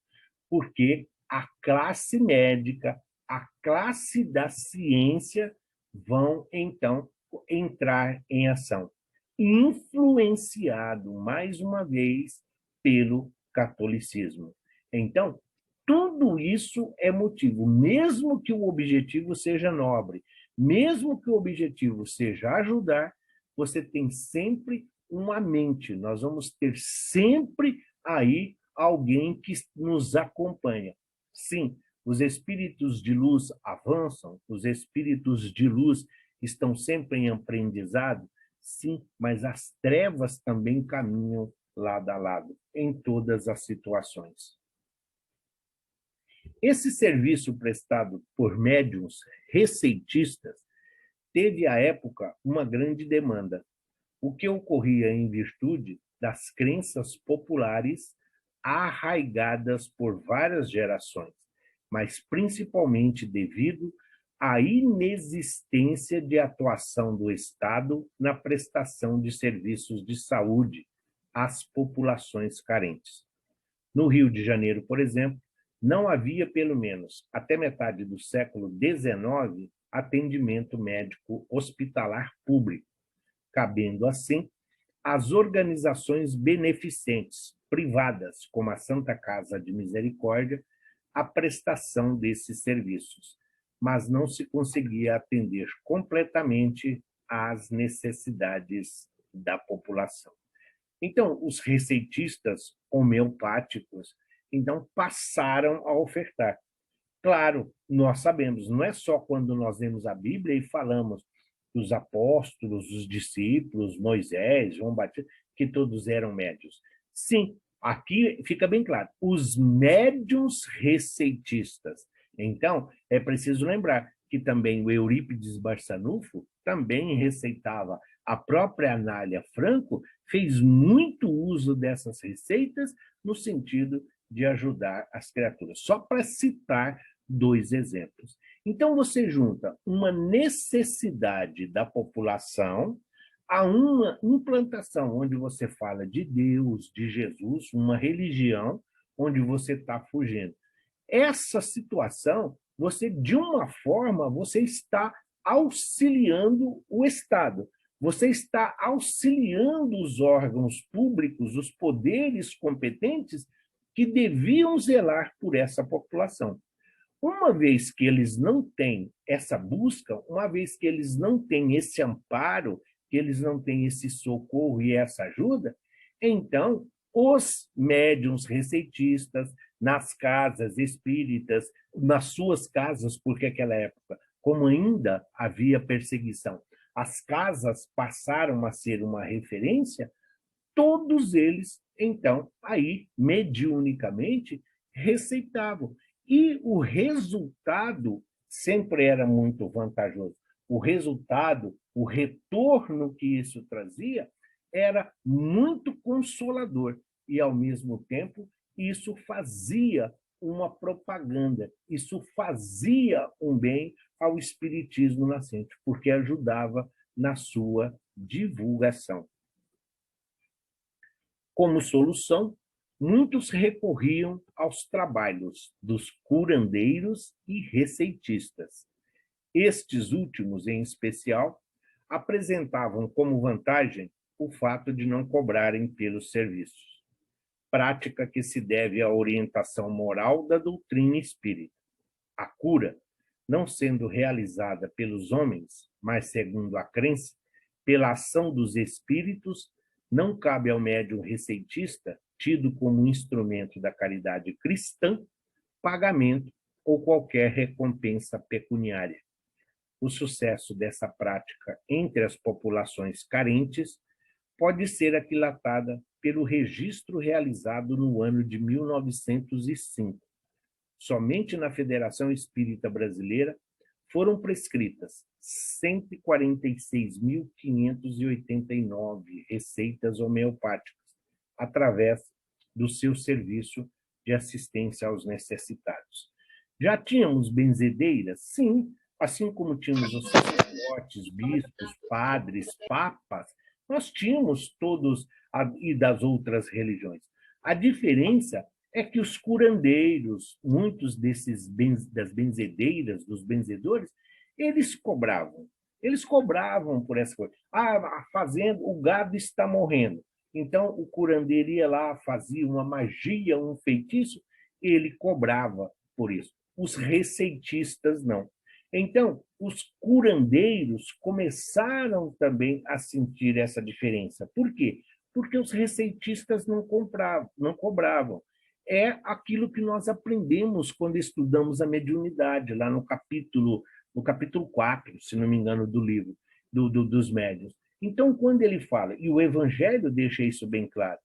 porque a classe médica, a classe da ciência vão, então, entrar em ação, influenciado, mais uma vez, pelo catolicismo. Então, tudo isso é motivo, mesmo que o objetivo seja nobre, mesmo que o objetivo seja ajudar, você tem sempre uma mente, nós vamos ter sempre aí alguém que nos acompanha. Sim, os espíritos de luz avançam, os espíritos de luz estão sempre em aprendizado, sim, mas as trevas também caminham lado a lado, em todas as situações. Esse serviço prestado por médiuns receitistas teve, à época, uma grande demanda, o que ocorria em virtude das crenças populares arraigadas por várias gerações, mas principalmente devido à inexistência de atuação do Estado na prestação de serviços de saúde às populações carentes. No Rio de Janeiro, por exemplo, não havia, pelo menos até metade do século XIX, atendimento médico hospitalar público, cabendo, assim, às organizações beneficentes privadas, como a Santa Casa de Misericórdia, a prestação desses serviços, mas não se conseguia atender completamente às necessidades da população. Então, os receitistas homeopáticos, então, passaram a ofertar. Claro, nós sabemos, não é só quando nós lemos a Bíblia e falamos os apóstolos, os discípulos, Moisés, João Batista, que todos eram médiuns. Sim, aqui fica bem claro, os médiuns receitistas. Então, é preciso lembrar que também o Eurípides Barçanufo também receitava. A própria Anália Franco fez muito uso dessas receitas no sentido de ajudar as criaturas. Só para citar 2 exemplos. Então, você junta uma necessidade da população a uma implantação onde você fala de Deus, de Jesus, uma religião onde você está fugindo. Essa situação, você, de uma forma, você está auxiliando o Estado. Você está auxiliando os órgãos públicos, os poderes competentes que deviam zelar por essa população. Uma vez que eles não têm essa busca, uma vez que eles não têm esse amparo, que eles não têm esse socorro e essa ajuda, então os médiuns receitistas, nas casas espíritas, nas suas casas, porque naquela época, como ainda havia perseguição, as casas passaram a ser uma referência, todos eles, então, aí, mediunicamente, receitavam. E o resultado sempre era muito vantajoso. O resultado, o retorno que isso trazia, era muito consolador. E, ao mesmo tempo, isso fazia uma propaganda, isso fazia um bem ao espiritismo nascente, porque ajudava na sua divulgação. Como solução, muitos recorriam aos trabalhos dos curandeiros e receitistas. Estes últimos, em especial, apresentavam como vantagem o fato de não cobrarem pelos serviços, prática que se deve à orientação moral da doutrina espírita. A cura, não sendo realizada pelos homens, mas, segundo a crença, pela ação dos espíritos, não cabe ao médium receitista, tido como instrumento da caridade cristã, pagamento ou qualquer recompensa pecuniária. O sucesso dessa prática entre as populações carentes pode ser aquilatada pelo registro realizado no ano de 1905. Somente na Federação Espírita Brasileira foram prescritas 146.589 receitas homeopáticas, através do seu serviço de assistência aos necessitados. Já tínhamos benzedeiras? Sim, assim como tínhamos os sacerdotes, bispos, padres, papas, nós tínhamos todos e das outras religiões. A diferença é que os curandeiros, muitos das benzedeiras, dos benzedores, eles cobravam. Eles cobravam por essa coisa. A fazenda, o gado está morrendo. Então, o curandeiro ia lá, fazia uma magia, um feitiço, ele cobrava por isso. Os receitistas, não. Então, os curandeiros começaram também a sentir essa diferença. Por quê? Porque os receitistas não cobravam. É aquilo que nós aprendemos quando estudamos a mediunidade, lá no capítulo 4, se não me engano, do livro dos médiuns. Então, quando ele fala, e o Evangelho deixa isso bem claro,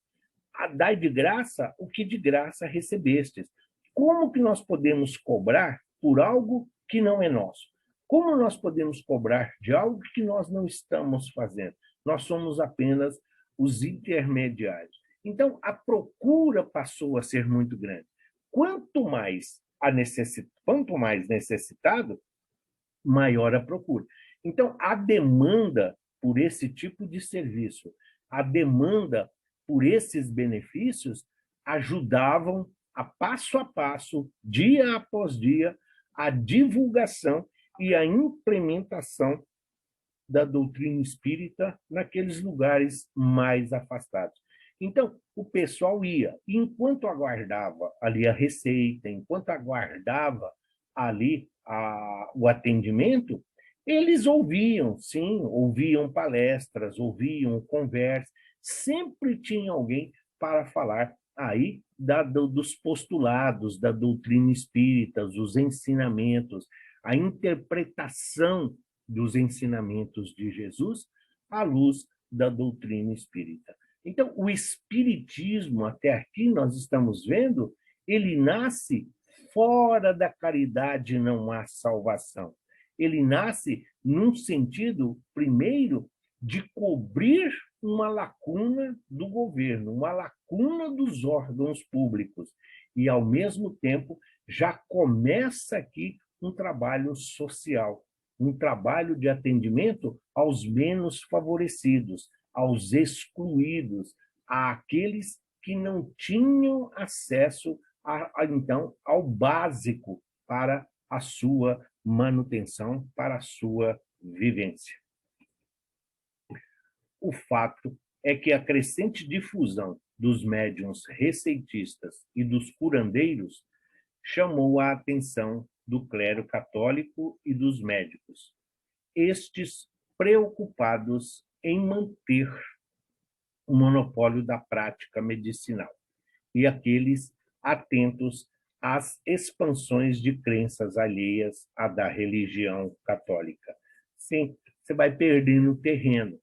dai de graça o que de graça recebestes. Como que nós podemos cobrar por algo que não é nosso? Como nós podemos cobrar de algo que nós não estamos fazendo? Nós somos apenas os intermediários. Então, a procura passou a ser muito grande. Quanto mais necessitado, maior a procura. Então, a demanda por esse tipo de serviço, a demanda por esses benefícios, ajudavam a passo, dia após dia, a divulgação e a implementação da doutrina espírita naqueles lugares mais afastados. Então, o pessoal ia, e enquanto aguardava ali a receita, enquanto aguardava ali o atendimento, eles ouviam, sim, ouviam palestras, ouviam conversas, sempre tinha alguém para falar aí dos postulados da doutrina espírita, os ensinamentos, a interpretação dos ensinamentos de Jesus à luz da doutrina espírita. Então, o espiritismo, até aqui nós estamos vendo, ele nasce fora da caridade não há salvação. Ele nasce num sentido, primeiro, de cobrir uma lacuna do governo, uma lacuna dos órgãos públicos. E, ao mesmo tempo, já começa aqui um trabalho social, um trabalho de atendimento aos menos favorecidos, aos excluídos, àqueles que não tinham acesso, então, ao básico para a sua manutenção, para a sua vivência. O fato é que a crescente difusão dos médiuns receitistas e dos curandeiros chamou a atenção do clero católico e dos médicos, estes preocupados em manter o monopólio da prática medicinal e aqueles atentos às expansões de crenças alheias à da religião católica. Sim, você vai perdendo terreno.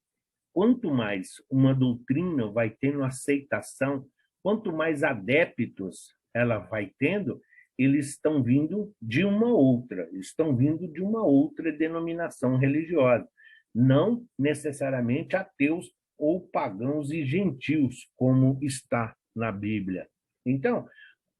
Quanto mais uma doutrina vai tendo aceitação, quanto mais adeptos ela vai tendo, eles estão vindo de uma outra, estão vindo de uma outra denominação religiosa, não necessariamente ateus ou pagãos e gentios, como está na Bíblia. Então,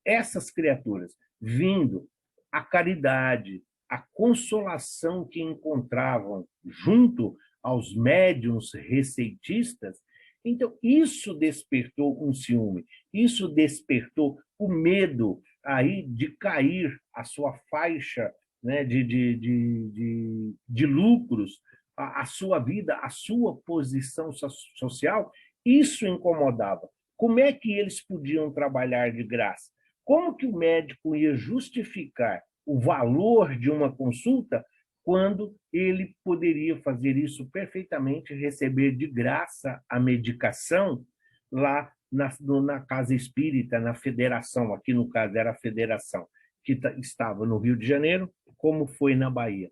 essas criaturas vindo a caridade, a consolação que encontravam junto aos médiuns receitistas, então isso despertou um ciúme, isso despertou o medo aí de cair a sua faixa, né, de lucros, a sua vida, a sua posição social, isso incomodava. Como é que eles podiam trabalhar de graça? Como que o médico ia justificar o valor de uma consulta quando ele poderia fazer isso perfeitamente, receber de graça a medicação lá na casa espírita, na federação, aqui no caso era a federação, que estava no Rio de Janeiro, como foi na Bahia.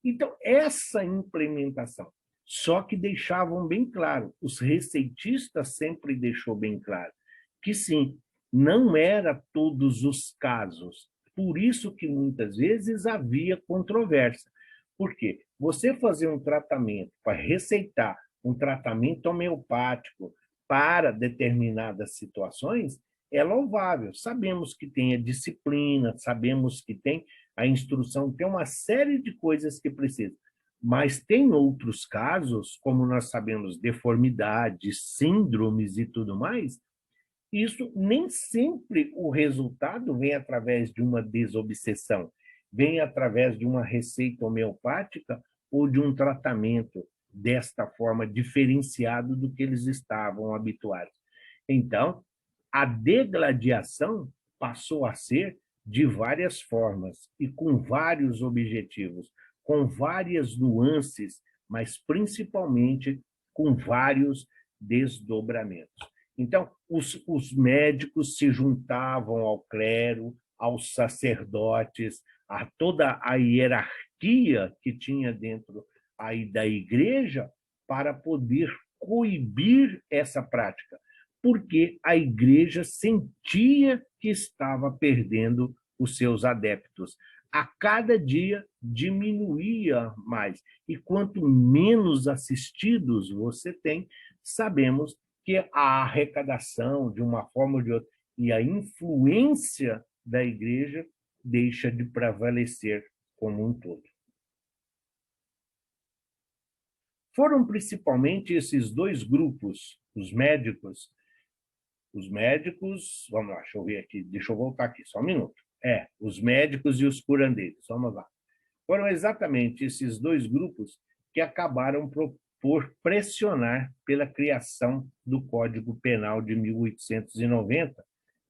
Então, essa implementação, só que deixavam bem claro, os receitistas sempre deixou bem claro, que sim, não era todos os casos. Por isso que muitas vezes havia controvérsia. Por quê? Você fazer um tratamento, para receitar um tratamento homeopático para determinadas situações, é louvável. Sabemos que tem a disciplina, sabemos que tem a instrução, tem uma série de coisas que precisa. Mas tem outros casos, como nós sabemos, deformidades, síndromes e tudo mais, isso nem sempre o resultado vem através de uma desobsessão, vem através de uma receita homeopática ou de um tratamento desta forma diferenciado do que eles estavam habituados. Então, a degladiação passou a ser de várias formas e com vários objetivos, com várias nuances, mas principalmente com vários desdobramentos. Então, os médicos se juntavam ao clero, aos sacerdotes, a toda a hierarquia que tinha dentro aí da igreja para poder coibir essa prática, porque a igreja sentia que estava perdendo os seus adeptos. A cada dia diminuía mais. E quanto menos assistidos você tem, sabemos que a arrecadação, de uma forma ou de outra, e a influência da igreja deixa de prevalecer como um todo. Foram principalmente esses dois grupos, os médicos, vamos lá, deixa eu ver aqui, deixa eu voltar aqui, só um minuto. Os médicos e os curandeiros, vamos lá. Foram exatamente esses dois grupos que acabaram por pressionar pela criação do Código Penal de 1890,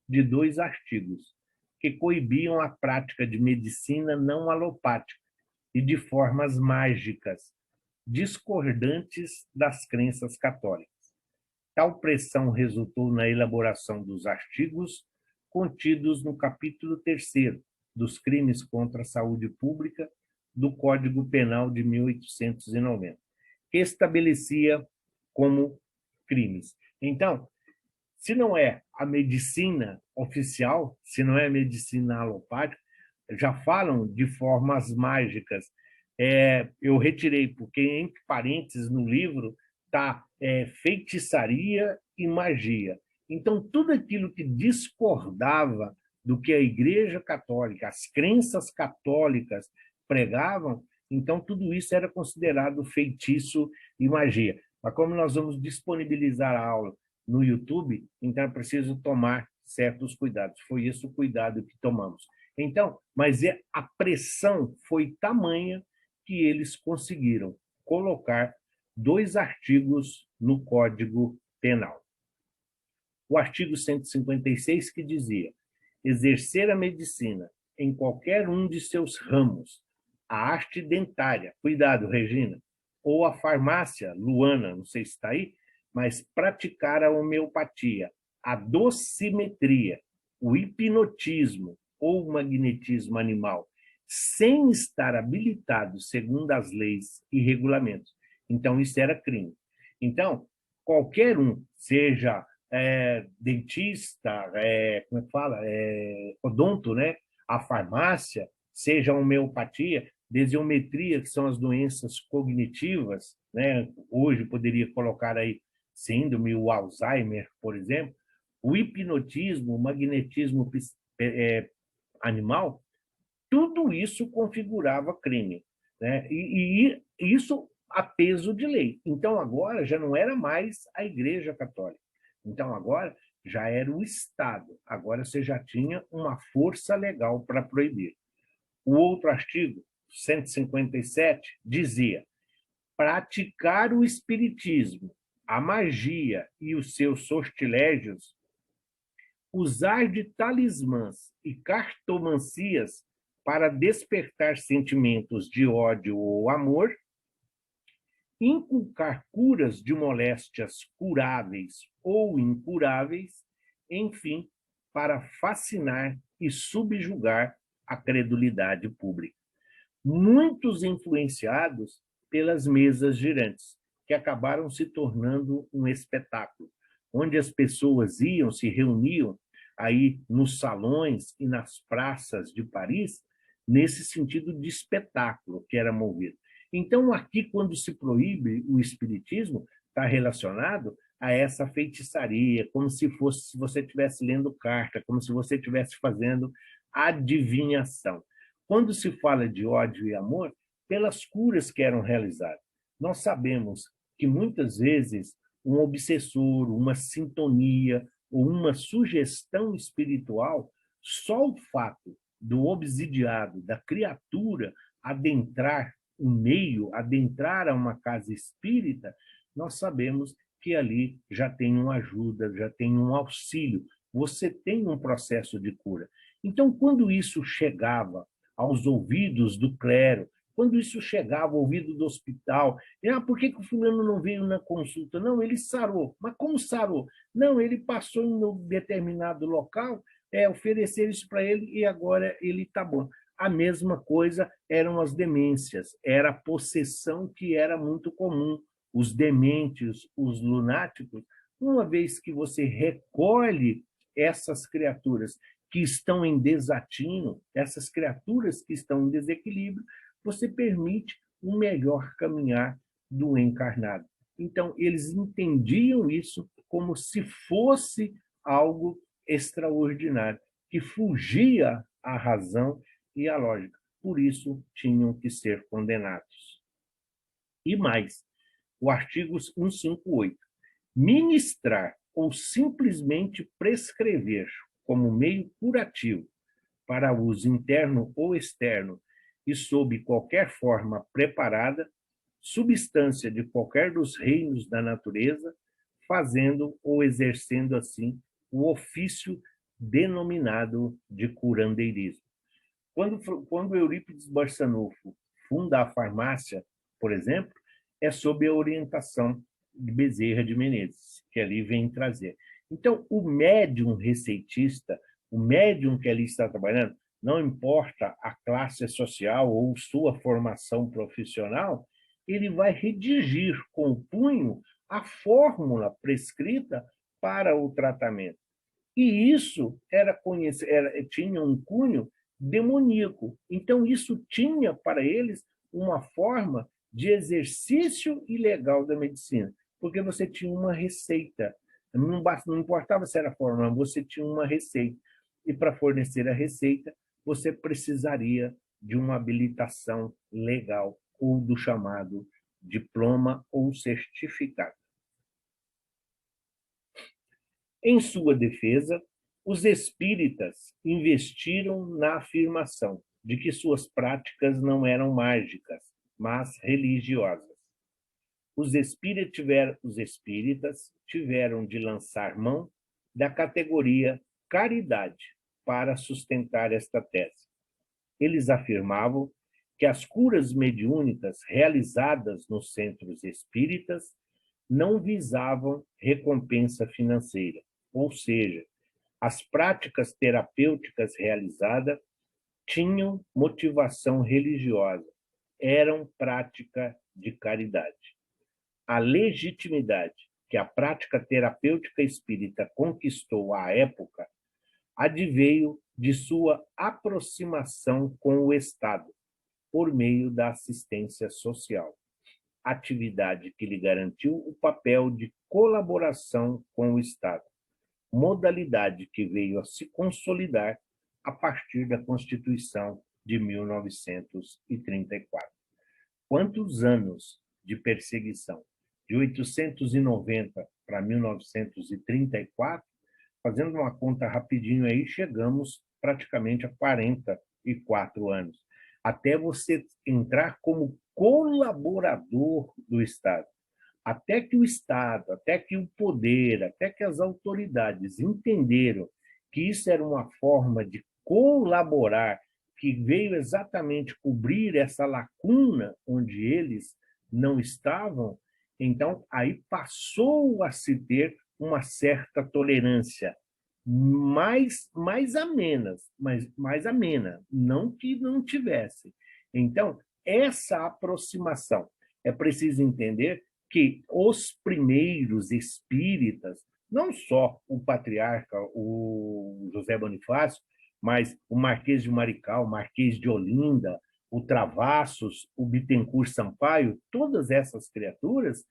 de 2 artigos, que coibiam a prática de medicina não alopática e de formas mágicas, discordantes das crenças católicas. Tal pressão resultou na elaboração dos artigos contidos no capítulo 3º dos crimes contra a saúde pública, do Código Penal de 1890, que estabelecia como crimes. Então, se não é a medicina oficial, se não é a medicina alopática, já falam de formas mágicas. Eu retirei, porque entre parênteses no livro está feitiçaria e magia. Então, tudo aquilo que discordava do que a Igreja Católica, as crenças católicas pregavam, então tudo isso era considerado feitiço e magia. Mas como nós vamos disponibilizar a aula no YouTube, então é preciso tomar certos cuidados. Foi esse o cuidado que tomamos. Então, mas a pressão foi tamanha que eles conseguiram colocar 2 artigos no Código Penal. O artigo 156, que dizia: exercer a medicina em qualquer um de seus ramos, a arte dentária, cuidado, Regina, ou a farmácia, Luana, não sei se está aí, mas praticar a homeopatia, a dosimetria, o hipnotismo ou o magnetismo animal, sem estar habilitado segundo as leis e regulamentos. Então, isso era crime. Então, qualquer um, seja dentista, como é que fala? Odonto, né? A farmácia, seja a homeopatia, desiometria, que são as doenças cognitivas, né? Hoje poderia colocar aí síndrome, o Alzheimer, por exemplo, o hipnotismo, o magnetismo animal, tudo isso configurava crime, né? E isso a peso de lei. Então, agora já não era mais a Igreja Católica. Então, agora já era o Estado. Agora você já tinha uma força legal para proibir. O outro artigo, 157, dizia: praticar o espiritismo, a magia e os seus sortilégios, usar de talismãs e cartomancias para despertar sentimentos de ódio ou amor, inculcar curas de moléstias curáveis ou incuráveis, enfim, para fascinar e subjugar a credulidade pública. Muitos influenciados pelas mesas girantes, que acabaram se tornando um espetáculo, onde as pessoas iam, se reuniam aí nos salões e nas praças de Paris, nesse sentido de espetáculo que era movido. Então, aqui, quando se proíbe o espiritismo, está relacionado a essa feitiçaria, como se fosse, se você estivesse lendo carta, como se você estivesse fazendo adivinhação. Quando se fala de ódio e amor, pelas curas que eram realizadas. Nós sabemos que muitas vezes um obsessor, uma sintonia ou uma sugestão espiritual, só o fato do obsidiado, da criatura adentrar um meio, adentrar a uma casa espírita, nós sabemos que ali já tem uma ajuda, já tem um auxílio, você tem um processo de cura. Então, quando isso chegava aos ouvidos do clero, quando isso chegava ao ouvido do hospital, por que o fulano não veio na consulta? Não, ele sarou. Mas como sarou? Não, ele passou em um determinado local, ofereceram isso para ele e agora ele está bom. A mesma coisa eram as demências, era a possessão que era muito comum. Os dementes, os lunáticos, uma vez que você recolhe essas criaturas que estão em desatino, essas criaturas que estão em desequilíbrio, você permite um melhor caminhar do encarnado. Então, eles entendiam isso como se fosse algo extraordinário, que fugia à razão e à lógica. Por isso, tinham que ser condenados. E mais, o artigo 158. Ministrar ou simplesmente prescrever como meio curativo para uso interno ou externo e sob qualquer forma preparada, substância de qualquer dos reinos da natureza, fazendo ou exercendo assim o ofício denominado de curandeirismo. Quando Eurípides Barçanufo funda a farmácia, por exemplo, é sob a orientação de Bezerra de Menezes, que ali vem trazer. Então, o médium receitista, o médium que ali está trabalhando, não importa a classe social ou sua formação profissional, ele vai redigir com o punho a fórmula prescrita para o tratamento. E isso tinha um cunho demoníaco. Então, isso tinha para eles uma forma de exercício ilegal da medicina, porque você tinha uma receita. Não importava se era fórmula, você tinha uma receita. E para fornecer a receita, você precisaria de uma habilitação legal ou do chamado diploma ou certificado. Em sua defesa, os espíritas investiram na afirmação de que suas práticas não eram mágicas, mas religiosas. Os espíritas tiveram de lançar mão da categoria caridade para sustentar esta tese. Eles afirmavam que as curas mediúnicas realizadas nos centros espíritas não visavam recompensa financeira, ou seja, as práticas terapêuticas realizadas tinham motivação religiosa, eram prática de caridade. A legitimidade que a prática terapêutica espírita conquistou à época adveio de sua aproximação com o Estado, por meio da assistência social, atividade que lhe garantiu o papel de colaboração com o Estado, modalidade que veio a se consolidar a partir da Constituição de 1934. Quantos anos de perseguição? De 890 para 1934, fazendo uma conta rapidinho aí, chegamos praticamente a 44 anos, até você entrar como colaborador do Estado. Até que o Estado, até que o poder, até que as autoridades entenderam que isso era uma forma de colaborar, que veio exatamente cobrir essa lacuna onde eles não estavam, então aí passou a se ter uma certa tolerância mais amena, não que não tivesse. Então, essa aproximação, é preciso entender que os primeiros espíritas, não só o patriarca, o José Bonifácio, mas o Marquês de Marical, o Marquês de Olinda, o Travassos, o Bittencourt Sampaio, todas essas criaturas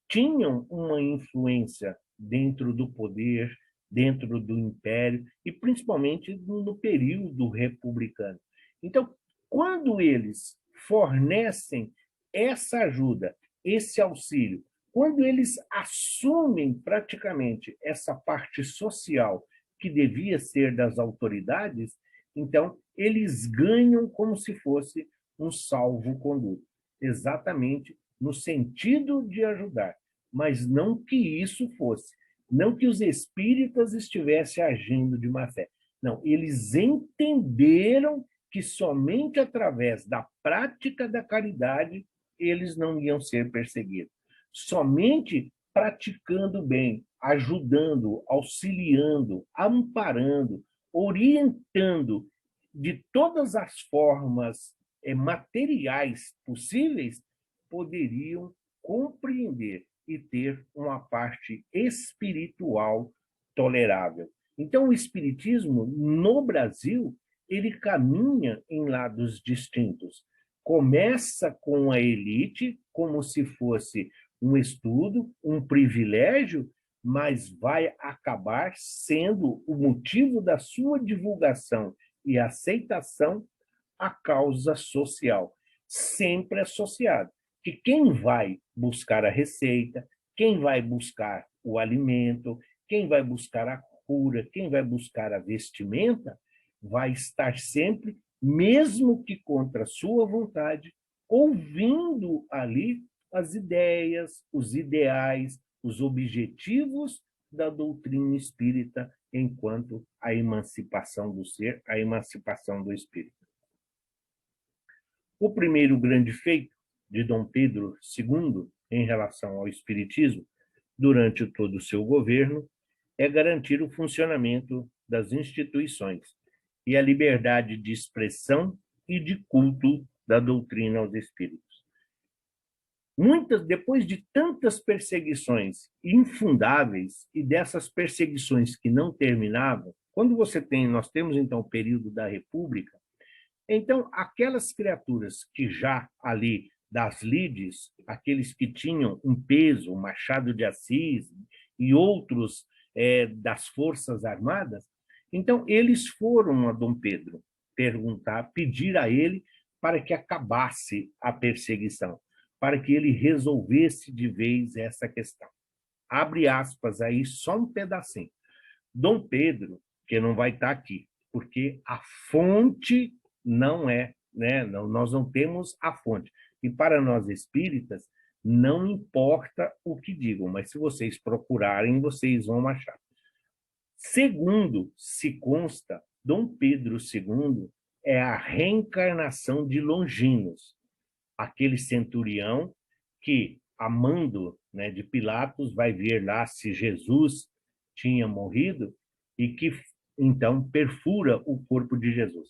tinham uma influência dentro do poder, dentro do império, e principalmente no período republicano. Então, quando eles fornecem essa ajuda, esse auxílio, quando eles assumem praticamente essa parte social que devia ser das autoridades, então eles ganham como se fosse um salvo-conduto, exatamente no sentido de ajudar, mas não que isso fosse, não que os espíritas estivessem agindo de má fé. Não, eles entenderam que somente através da prática da caridade eles não iam ser perseguidos. Somente praticando bem, ajudando, auxiliando, amparando, orientando de todas as formas materiais possíveis, poderiam compreender e ter uma parte espiritual tolerável. Então, o espiritismo no Brasil, ele caminha em lados distintos. Começa com a elite, como se fosse um estudo, um privilégio, mas vai acabar sendo o motivo da sua divulgação e aceitação a causa social, sempre associado. Que quem vai buscar a receita, quem vai buscar o alimento, quem vai buscar a cura, quem vai buscar a vestimenta, vai estar sempre, mesmo que contra a sua vontade, ouvindo ali as ideias, os ideais, os objetivos da doutrina espírita enquanto a emancipação do ser, a emancipação do espírito. O primeiro grande feito de Dom Pedro II em relação ao espiritismo, durante todo o seu governo, é garantir o funcionamento das instituições, e a liberdade de expressão e de culto da doutrina aos espíritos. Depois de tantas perseguições infundáveis e dessas perseguições que não terminavam, nós temos então o período da República, então aquelas criaturas que já ali das lides, aqueles que tinham um peso, o Machado de Assis e outros das Forças Armadas, então eles foram a Dom Pedro pedir a ele para que acabasse a perseguição, para que ele resolvesse de vez essa questão. Abre aspas aí, só um pedacinho. Dom Pedro, que não vai estar aqui, porque a fonte não é, né? Nós não temos a fonte. E para nós espíritas, não importa o que digam, mas se vocês procurarem, vocês vão achar. Segundo se consta, Dom Pedro II é a reencarnação de Longinos, aquele centurião que, a mando, né, de Pilatos, vai ver lá se Jesus tinha morrido e que, então, perfura o corpo de Jesus.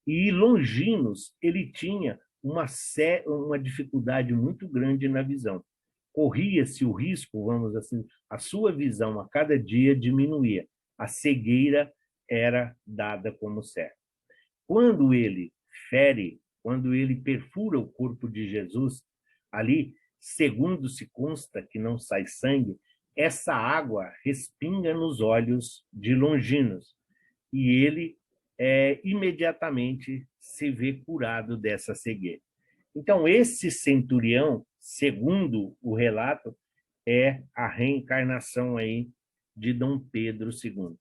E Longinos, ele tinha uma dificuldade muito grande na visão. Corria-se o risco, vamos assim, a sua visão a cada dia diminuía. A cegueira era dada como certa. Quando ele quando ele perfura o corpo de Jesus, ali, segundo se consta que não sai sangue, essa água respinga nos olhos de Longinos e ele imediatamente se vê curado dessa cegueira. Então, esse centurião, segundo o relato, é a reencarnação aí de Dom Pedro II.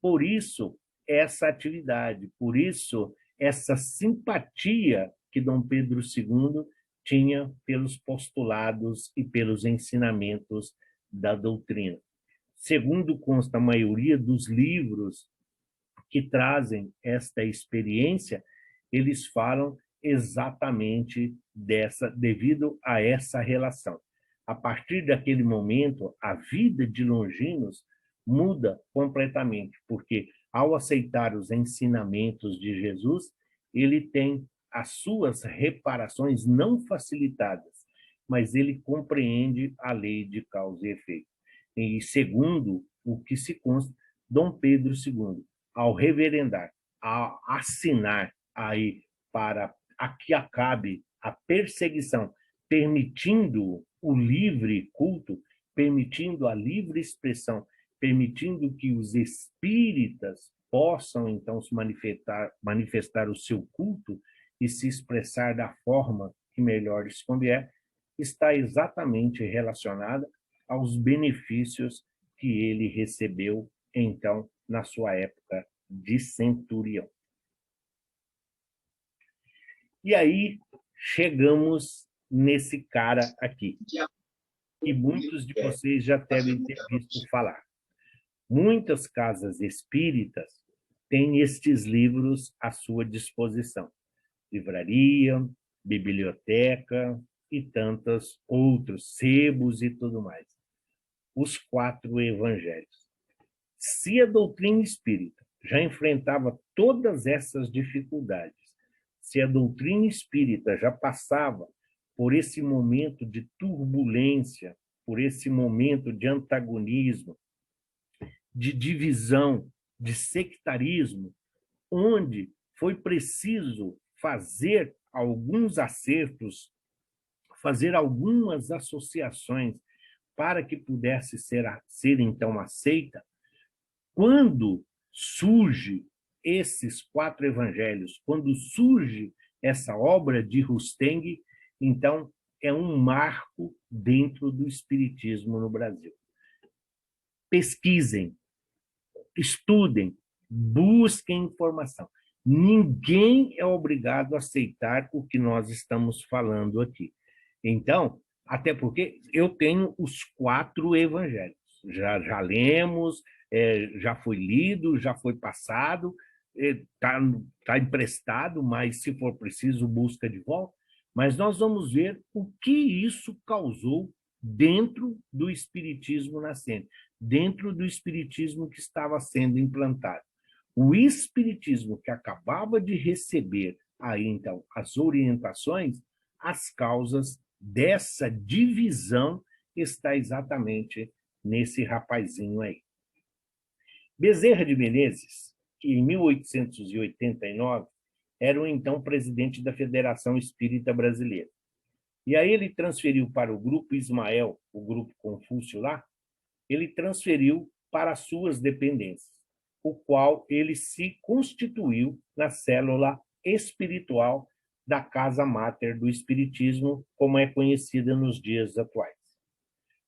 Por isso, essa atividade, por isso, essa simpatia que Dom Pedro II tinha pelos postulados e pelos ensinamentos da doutrina. Segundo consta a maioria dos livros que trazem esta experiência, eles falam exatamente devido a essa relação. A partir daquele momento, a vida de Longinos muda completamente, porque ao aceitar os ensinamentos de Jesus, ele tem as suas reparações não facilitadas, mas ele compreende a lei de causa e efeito. E segundo o que se consta, Dom Pedro II, ao reverendar, a assinar aí para que acabe a perseguição, permitindo o livre culto, permitindo a livre expressão, permitindo que os espíritas possam, então, se manifestar o seu culto e se expressar da forma que melhor lhes convier, está exatamente relacionada aos benefícios que ele recebeu, então, na sua época de centurião. E aí chegamos nesse cara aqui, que muitos de vocês já devem ter visto falar. Muitas casas espíritas têm estes livros à sua disposição. Livraria, biblioteca e tantos outros, sebos e tudo mais. Os 4 evangelhos. Se a doutrina espírita já enfrentava todas essas dificuldades, se a doutrina espírita já passava por esse momento de turbulência, por esse momento de antagonismo, de divisão, de sectarismo, onde foi preciso fazer alguns acertos, fazer algumas associações para que pudesse ser então aceita, quando surge esses 4 evangelhos, quando surge essa obra de Rusteng, então é um marco dentro do espiritismo no Brasil. Pesquisem, estudem, busquem informação. Ninguém é obrigado a aceitar o que nós estamos falando aqui. Então, até porque eu tenho os 4 evangelhos. Já lemos, já foi lido, já foi passado, tá emprestado, mas se for preciso, busca de volta. Mas nós vamos ver o que isso causou dentro do espiritismo nascente, dentro do espiritismo que estava sendo implantado. O espiritismo que acabava de receber aí então as orientações, as causas dessa divisão está exatamente nesse rapazinho aí. Bezerra de Menezes, que em 1889 era o então presidente da Federação Espírita Brasileira. E aí ele transferiu para o Grupo Ismael, o Grupo Confúcio lá, ele transferiu para as suas dependências, o qual ele se constituiu na célula espiritual da Casa Máter do Espiritismo, como é conhecida nos dias atuais.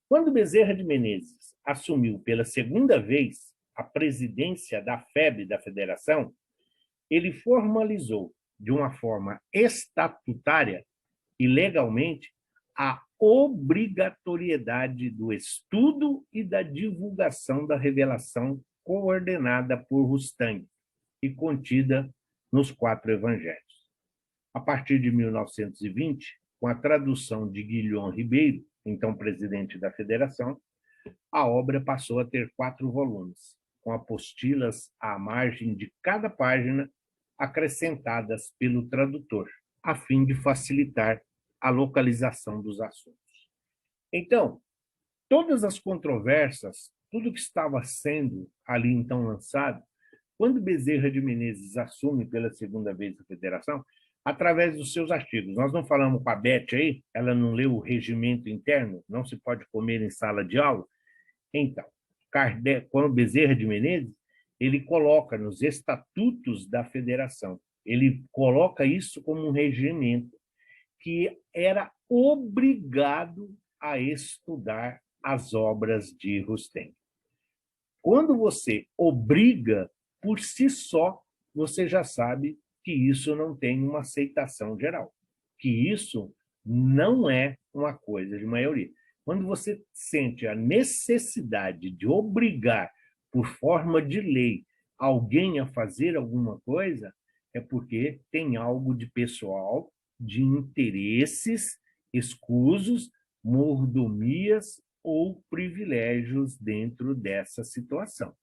Quando Bezerra de Menezes assumiu pela segunda vez a presidência da FEB, da Federação, ele formalizou de uma forma estatutária e legalmente a obrigatoriedade do estudo e da divulgação da revelação coordenada por Rustang e contida nos 4 evangelhos. A partir de 1920, com a tradução de Guilhom Ribeiro, então presidente da Federação, a obra passou a ter 4 volumes, com apostilas à margem de cada página acrescentadas pelo tradutor, a fim de facilitar a localização dos assuntos. Então, todas as controvérsias, tudo que estava sendo ali então lançado, quando Bezerra de Menezes assume pela segunda vez a federação, através dos seus artigos. Nós não falamos com a Beth aí, ela não leu o regimento interno, não se pode comer em sala de aula. Então, Kardec, quando Bezerra de Menezes, ele coloca nos estatutos da federação, ele coloca isso como um regimento que era obrigado a estudar as obras de Rustang. Quando você obriga, por si só, você já sabe que isso não tem uma aceitação geral, que isso não é uma coisa de maioria. Quando você sente a necessidade de obrigar, por forma de lei, alguém a fazer alguma coisa, é porque tem algo de pessoal, de interesses escusos, mordomias ou privilégios dentro dessa situação.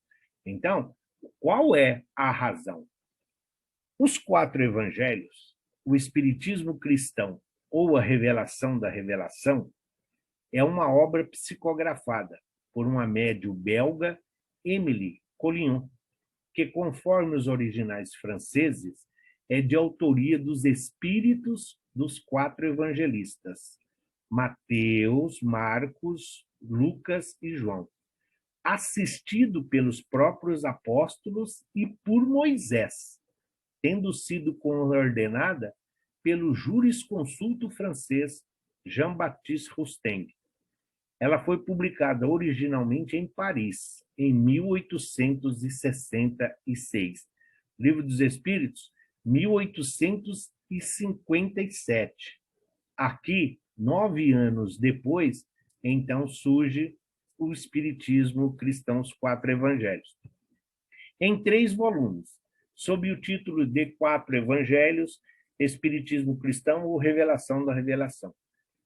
Então, qual é a razão? Os 4 evangelhos, o Espiritismo cristão ou a Revelação da Revelação, é uma obra psicografada por uma médium belga, Émilie Collignon, que, conforme os originais franceses, é de autoria dos espíritos dos 4 evangelistas, Mateus, Marcos, Lucas e João, assistido pelos próprios apóstolos e por Moisés, tendo sido coordenada pelo jurisconsulto francês Jean-Baptiste Rustang. Ela foi publicada originalmente em Paris, em 1866. Livro dos Espíritos, 1857. Aqui, 9 anos depois, então surge o Espiritismo cristão, os 4 evangelhos. Em 3 volumes, sob o título de 4 evangelhos, Espiritismo cristão ou Revelação da Revelação,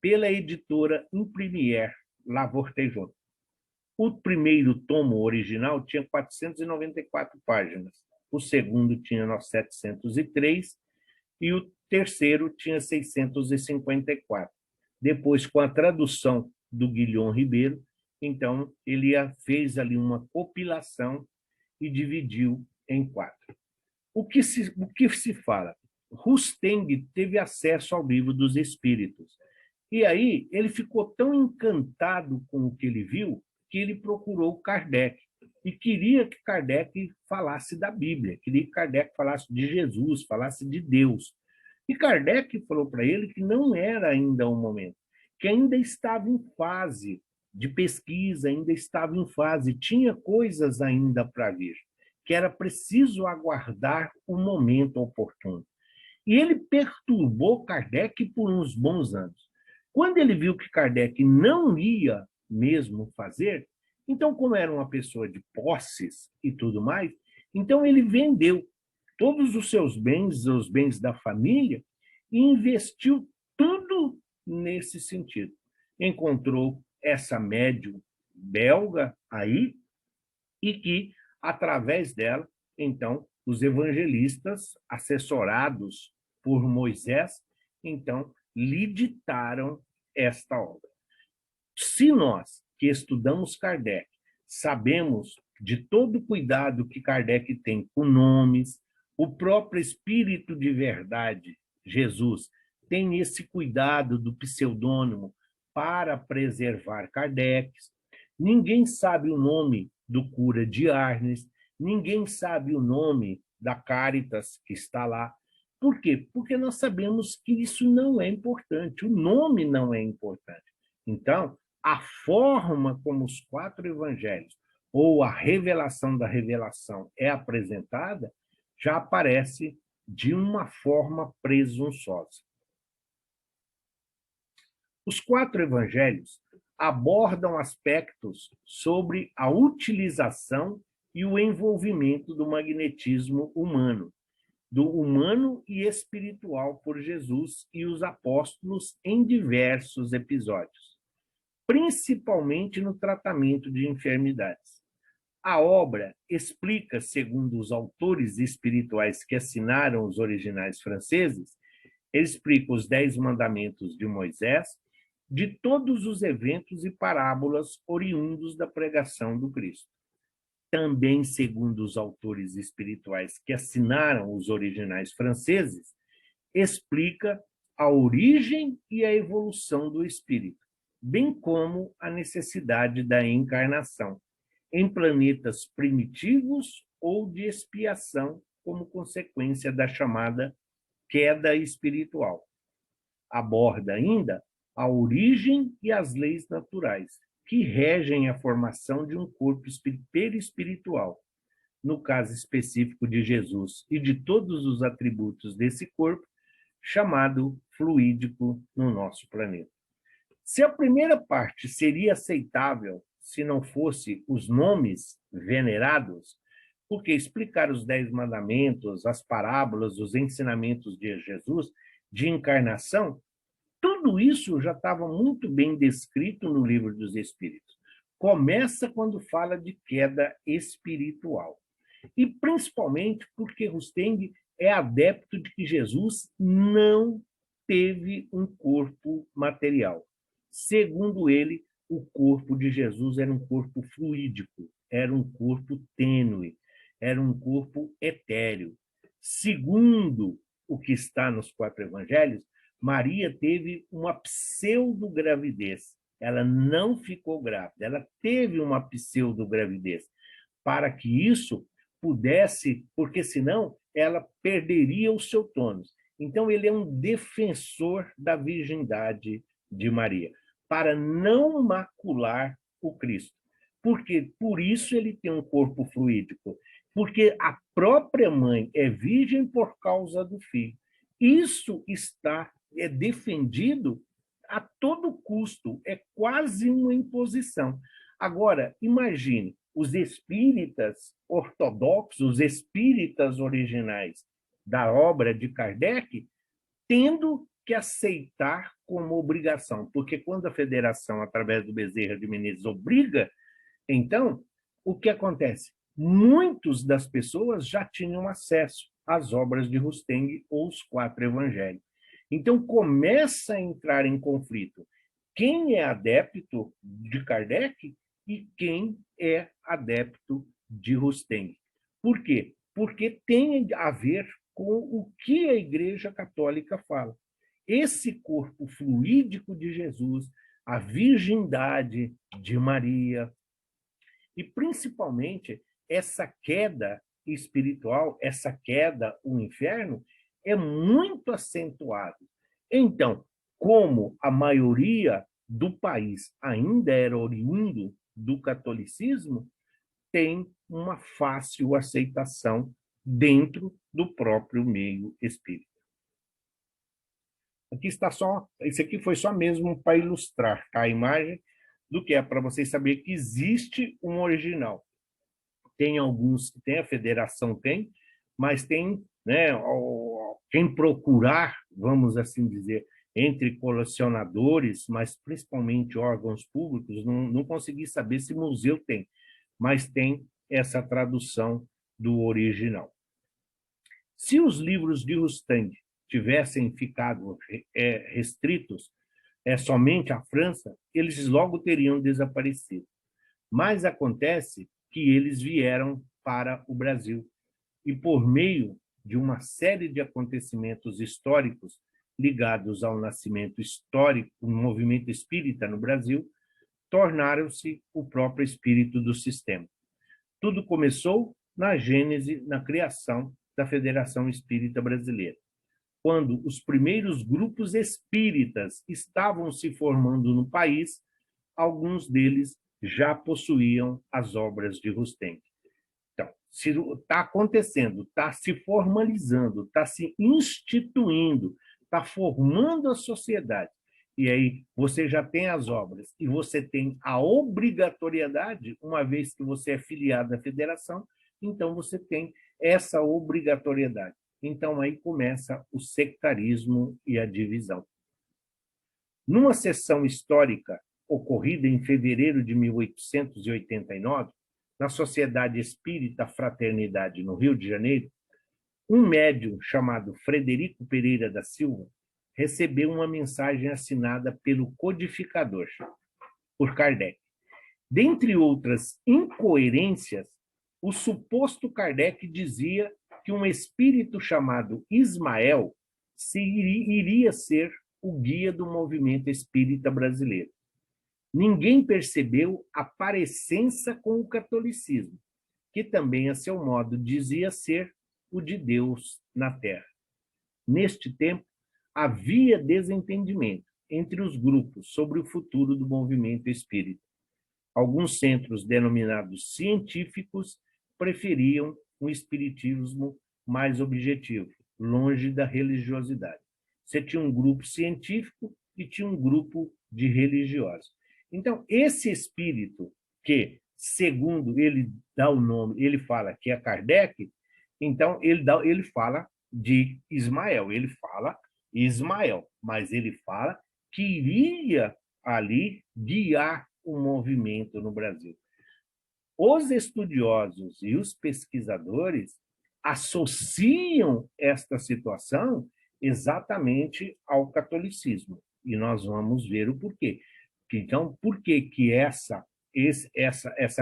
pela editora Imprimière Lavortejon. O primeiro tomo original tinha 494 páginas, o segundo tinha 703 e o terceiro tinha 654. Depois, com a tradução do Guilhom Ribeiro, então ele fez ali uma compilação e dividiu em 4. O que se fala? Rustang teve acesso ao Livro dos Espíritos. E aí ele ficou tão encantado com o que ele viu que ele procurou Kardec e queria que Kardec falasse da Bíblia, queria que Kardec falasse de Jesus, falasse de Deus. E Kardec falou para ele que não era ainda o momento, que ainda estava em fase de pesquisa, ainda estava em fase, tinha coisas ainda para vir, que era preciso aguardar o momento oportuno. E ele perturbou Kardec por uns bons anos. Quando ele viu que Kardec não ia mesmo fazer, então, como era uma pessoa de posses e tudo mais, então ele vendeu todos os seus bens, os bens da família, e investiu tudo nesse sentido. Encontrou essa médium belga aí, e que, através dela, Então, os evangelistas, assessorados por Moisés, então, lhe ditaram esta obra. Se nós, que estudamos Kardec, sabemos de todo o cuidado que Kardec tem com nomes, o próprio Espírito de Verdade, Jesus, tem esse cuidado do pseudônimo para preservar Kardec. Ninguém sabe o nome do cura de Arnes, ninguém sabe o nome da Caritas que está lá. Por quê? Porque nós sabemos que isso não é importante, o nome não é importante. Então, a forma como os 4 evangelhos ou a revelação da revelação é apresentada já aparece de uma forma presunçosa. Os 4 evangelhos abordam aspectos sobre a utilização e o envolvimento do magnetismo humano, do humano e espiritual por Jesus e os apóstolos em diversos episódios, principalmente no tratamento de enfermidades. A obra explica, segundo os autores espirituais que assinaram os originais franceses, explica os 10 mandamentos de Moisés, de todos os eventos e parábolas oriundos da pregação do Cristo. Também, segundo os autores espirituais que assinaram os originais franceses, explica a origem e a evolução do espírito, bem como a necessidade da encarnação em planetas primitivos ou de expiação como consequência da chamada queda espiritual. Aborda ainda a origem e as leis naturais que regem a formação de um corpo perispiritual. No caso específico de Jesus e de todos os atributos desse corpo, chamado fluídico no nosso planeta. Se a primeira parte seria aceitável se não fosse os nomes venerados, porque explicar os 10 mandamentos, as parábolas, os ensinamentos de Jesus, de encarnação, tudo isso já estava muito bem descrito no Livro dos Espíritos. Começa quando fala de queda espiritual. E principalmente porque Rusteng é adepto de que Jesus não teve um corpo material. Segundo ele, o corpo de Jesus era um corpo fluídico, era um corpo tênue, era um corpo etéreo. Segundo o que está nos 4 evangelhos, Maria teve uma pseudo-gravidez. Ela não ficou grávida, ela teve uma pseudo-gravidez, para que isso pudesse, porque senão ela perderia o seu tônus. Então, ele é um defensor da virgindade de Maria, para não macular o Cristo. Porque por isso ele tem um corpo fluídico, porque a própria mãe é virgem por causa do filho. Isso é defendido a todo custo, é quase uma imposição. Agora, imagine, os espíritas ortodoxos, os espíritas originais da obra de Kardec, tendo que aceitar como obrigação, porque quando a federação, através do Bezerra de Menezes, obriga, então, o que acontece? Muitas das pessoas já tinham acesso às obras de Rusteng ou os 4 evangelhos. Então, começa a entrar em conflito quem é adepto de Kardec e quem é adepto de Rusteng. Por quê? Porque tem a ver com o que a Igreja Católica fala. Esse corpo fluídico de Jesus, a virgindade de Maria, e principalmente essa queda espiritual, essa queda, o inferno, é muito acentuado. Então, como a maioria do país ainda era oriundo do catolicismo, tem uma fácil aceitação dentro do próprio meio espírita. Aqui está só, esse aqui foi só mesmo para ilustrar a imagem do que é para vocês saberem que existe um original. Tem alguns, tem a federação, tem, mas tem, né, quem procurar, vamos assim dizer, entre colecionadores, mas principalmente órgãos públicos, não consegui saber se museu tem, mas tem essa tradução do original. Se os livros de Rostand tivessem ficado restritos somente à França, eles logo teriam desaparecido. Mas acontece que eles vieram para o Brasil e, por meio de uma série de acontecimentos históricos ligados ao nascimento histórico do movimento espírita no Brasil, tornaram-se o próprio espírito do sistema. Tudo começou na gênese, na criação da Federação Espírita Brasileira, quando os primeiros grupos espíritas estavam se formando no país, alguns deles já possuíam as obras de Rostand. Então, se está acontecendo, está se formalizando, está se instituindo, está formando a sociedade, e aí você já tem as obras e você tem a obrigatoriedade, uma vez que você é filiado à federação, então você tem essa obrigatoriedade. Então aí começa o sectarismo e a divisão. Numa sessão histórica ocorrida em fevereiro de 1889, na Sociedade Espírita Fraternidade, no Rio de Janeiro, um médium chamado Frederico Pereira da Silva recebeu uma mensagem assinada pelo codificador, por Kardec. Dentre outras incoerências, o suposto Kardec dizia que um espírito chamado Ismael iria ser o guia do movimento espírita brasileiro. Ninguém percebeu a parecença com o catolicismo, que também, a seu modo, dizia ser o de Deus na Terra. Neste tempo, havia desentendimento entre os grupos sobre o futuro do movimento espírita. Alguns centros denominados científicos preferiam um espiritismo mais objetivo, longe da religiosidade. Você tinha um grupo científico e tinha um grupo de religiosos. Então, esse espírito que, segundo ele dá o nome, ele fala que é Kardec, então ele fala de Ismael, mas ele fala que iria ali guiar o movimento no Brasil. Os estudiosos e os pesquisadores associam esta situação exatamente ao catolicismo, e nós vamos ver o porquê. Então, por que essa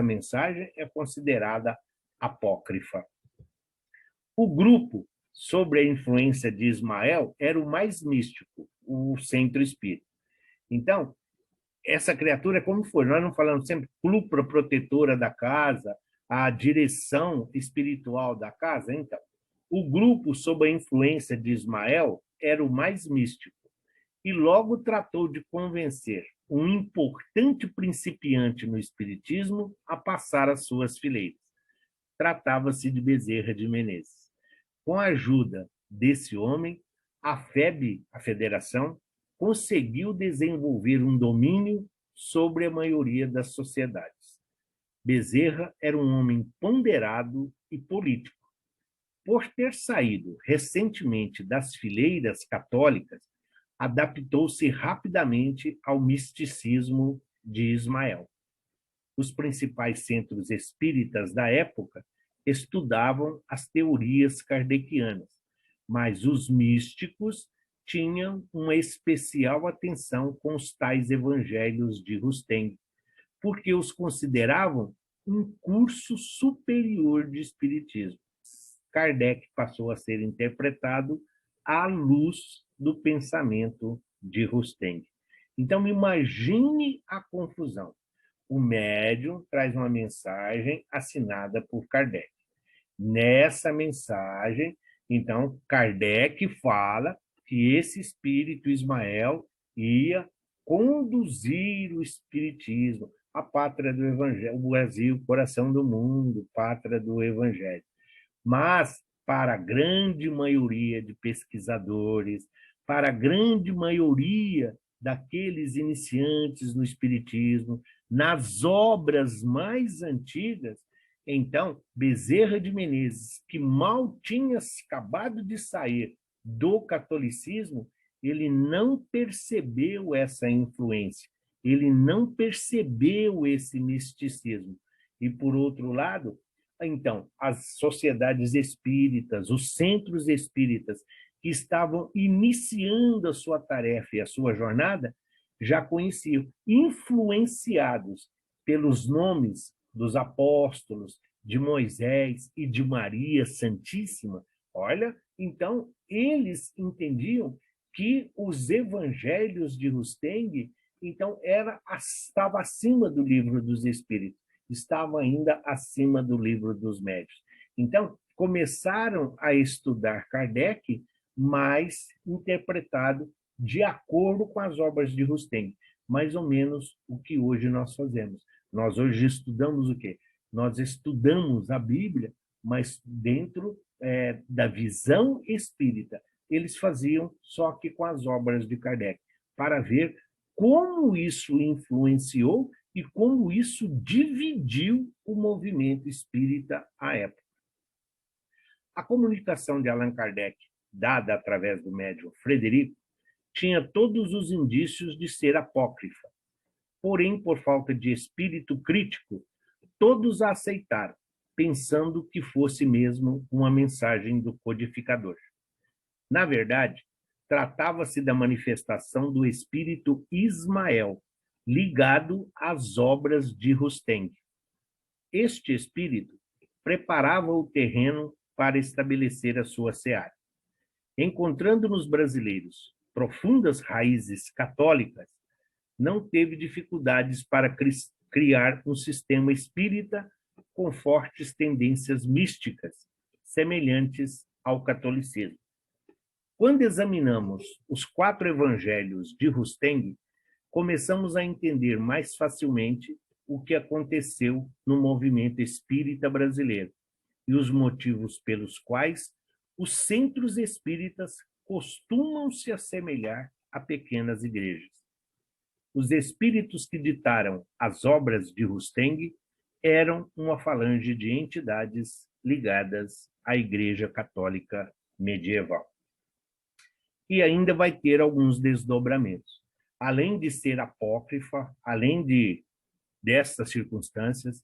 mensagem é considerada apócrifa? O grupo sobre a influência de Ismael era o mais místico, o centro espírita. Então, essa criatura, como foi? Nós não falamos sempre culpa protetora da casa, a direção espiritual da casa? Então, o grupo sob a influência de Ismael era o mais místico e logo tratou de convencer um importante principiante no espiritismo a passar às suas fileiras. Tratava-se de Bezerra de Menezes. Com a ajuda desse homem, a FEB, a Federação, conseguiu desenvolver um domínio sobre a maioria das sociedades. Bezerra era um homem ponderado e político. Por ter saído recentemente das fileiras católicas, adaptou-se rapidamente ao misticismo de Ismael. Os principais centros espíritas da época estudavam as teorias kardecianas, mas os místicos tinham uma especial atenção com os tais evangelhos de Rostand, porque os consideravam um curso superior de espiritismo. Kardec passou a ser interpretado à luz do pensamento de Rostand. Então, imagine a confusão. O médium traz uma mensagem assinada por Kardec. Nessa mensagem, então, Kardec fala que esse espírito Ismael ia conduzir o espiritismo, a pátria do evangelho, o Brasil, coração do mundo, pátria do evangelho. Mas, para a grande maioria de pesquisadores, para a grande maioria daqueles iniciantes no espiritismo, nas obras mais antigas, então, Bezerra de Menezes, que mal tinha acabado de sair do catolicismo, ele não percebeu essa influência, ele não percebeu esse misticismo. E, por outro lado, Então, as sociedades espíritas, os centros espíritas que estavam iniciando a sua tarefa e a sua jornada, já conheciam, influenciados pelos nomes dos apóstolos, de Moisés e de Maria Santíssima. Olha, então, eles entendiam que os evangelhos de Rusteng, então, estava acima do livro dos Espíritos, estava ainda acima do livro dos Médiuns. Então, começaram a estudar Kardec, mas interpretado de acordo com as obras de Rusteng, mais ou menos o que hoje nós fazemos. Nós hoje estudamos o quê? Nós estudamos a Bíblia, mas dentro da visão espírita. Eles faziam só que com as obras de Kardec, para ver como isso influenciou e como isso dividiu o movimento espírita à época. A comunicação de Allan Kardec, dada através do médium Frederico, tinha todos os indícios de ser apócrifa. Porém, por falta de espírito crítico, todos a aceitaram, pensando que fosse mesmo uma mensagem do codificador. Na verdade, tratava-se da manifestação do espírito Ismael, ligado às obras de Rusteng. Este espírito preparava o terreno para estabelecer a sua seara. Encontrando nos brasileiros profundas raízes católicas, não teve dificuldades para criar um sistema espírita com fortes tendências místicas, semelhantes ao catolicismo. Quando examinamos os 4 evangelhos de Rusteng, começamos a entender mais facilmente o que aconteceu no movimento espírita brasileiro e os motivos pelos quais os centros espíritas costumam se assemelhar a pequenas igrejas. Os espíritos que ditaram as obras de Rusteng eram uma falange de entidades ligadas à Igreja Católica medieval. E ainda vai ter alguns desdobramentos. Além de ser apócrifa, além dessas circunstâncias,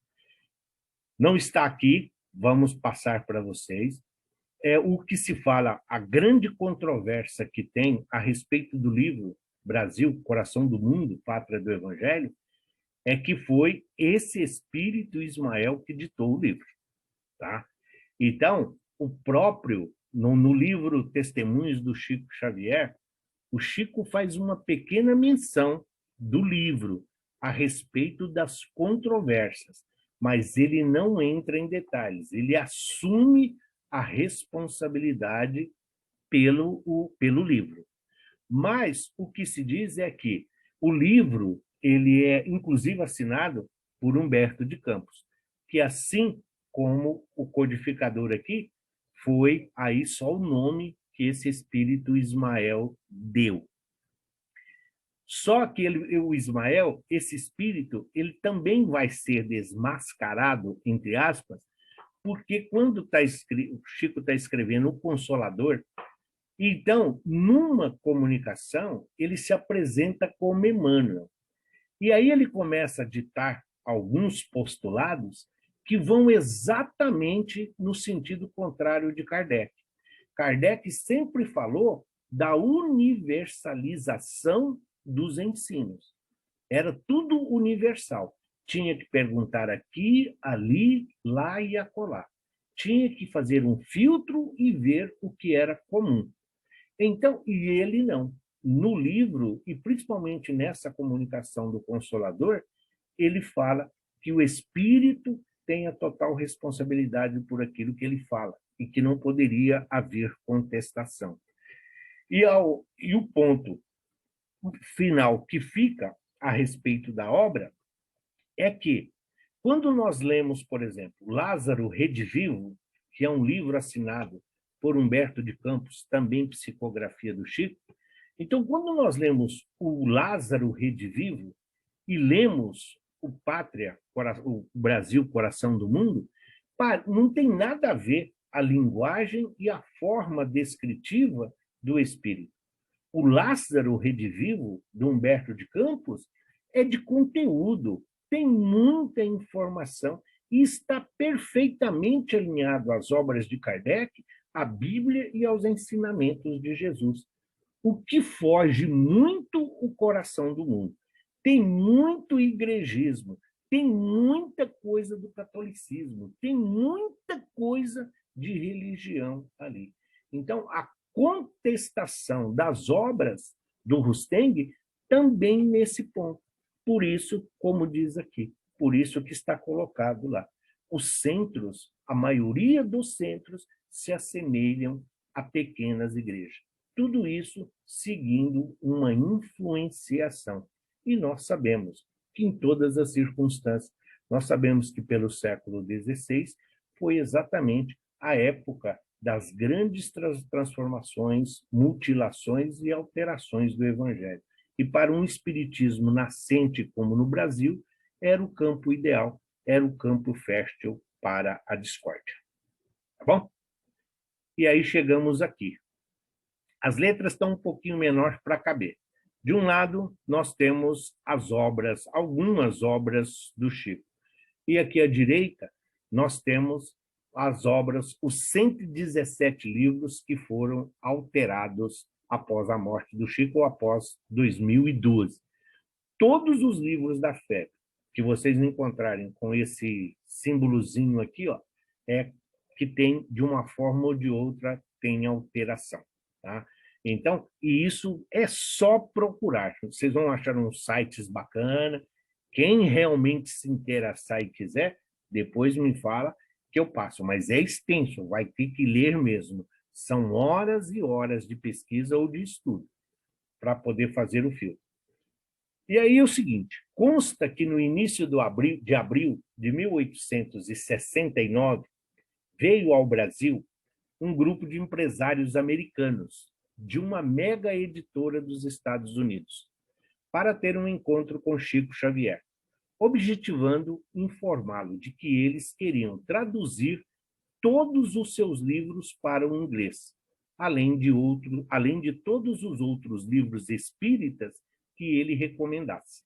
não está aqui, vamos passar para vocês, o que se fala, a grande controvérsia que tem a respeito do livro Brasil, Coração do Mundo, Pátria do Evangelho, é que foi esse espírito Ismael que ditou o livro. Tá? Então, o próprio, no livro Testemunhos do Chico Xavier, o Chico faz uma pequena menção do livro a respeito das controvérsias, mas ele não entra em detalhes, ele assume a responsabilidade pelo livro. Mas o que se diz é que o livro ele é, inclusive, assinado por Humberto de Campos, que, assim como o codificador aqui, foi aí só o nome que esse espírito Ismael deu. Só que o Ismael, esse espírito, ele também vai ser desmascarado, entre aspas, porque quando o Chico está escrevendo o Consolador, então, numa comunicação, ele se apresenta como Emmanuel. E aí ele começa a ditar alguns postulados que vão exatamente no sentido contrário de Kardec. Kardec sempre falou da universalização dos ensinos. Era tudo universal. Tinha que perguntar aqui, ali, lá e acolá. Tinha que fazer um filtro e ver o que era comum. Então, e ele não. No livro, e principalmente nessa comunicação do Consolador, ele fala que o espírito tem a total responsabilidade por aquilo que ele fala e que não poderia haver contestação. E o ponto final que fica a respeito da obra é que, quando nós lemos, por exemplo, Lázaro Redivivo, que é um livro assinado por Humberto de Campos, também psicografia do Chico, então, quando nós lemos o Lázaro Redivivo e lemos o Pátria, o Brasil, Coração do Mundo, não tem nada a ver a linguagem e a forma descritiva do espírito. O Lázaro Redivivo, do Humberto de Campos, é de conteúdo, tem muita informação e está perfeitamente alinhado às obras de Kardec, à Bíblia e aos ensinamentos de Jesus. O que foge muito o coração do mundo. Tem muito igrejismo, tem muita coisa do catolicismo, tem muita coisa de religião ali. Então, a contestação das obras do Rusteng também nesse ponto. Por isso, como diz aqui, por isso que está colocado lá. Os centros, a maioria dos centros, se assemelham a pequenas igrejas. Tudo isso seguindo uma influenciação. E nós sabemos que em todas as circunstâncias, nós sabemos que pelo século XVI foi exatamente a época das grandes transformações, mutilações e alterações do Evangelho. E para um espiritismo nascente como no Brasil, era o campo ideal, era o campo fértil para a discórdia. Tá bom? E aí chegamos aqui. As letras estão um pouquinho menores para caber. De um lado, nós temos as obras, algumas obras do Chico. E aqui à direita, nós temos as obras, os 117 livros que foram alterados após a morte do Chico ou após 2012. Todos os livros da fé que vocês encontrarem com esse símbolozinho aqui, ó, é que tem, de uma forma ou de outra, tem alteração. Tá? Então, e isso é só procurar. Vocês vão achar uns sites bacanas. Quem realmente se interessar e quiser, depois me fala que eu passo. Mas é extenso, vai ter que ler mesmo. São horas e horas de pesquisa ou de estudo para poder fazer o filtro. E aí é o seguinte, consta que no início de abril de 1869, veio ao Brasil um grupo de empresários americanos de uma mega editora dos Estados Unidos para ter um encontro com Chico Xavier, objetivando informá-lo de que eles queriam traduzir todos os seus livros para o inglês, além de todos os outros livros espíritas que ele recomendasse,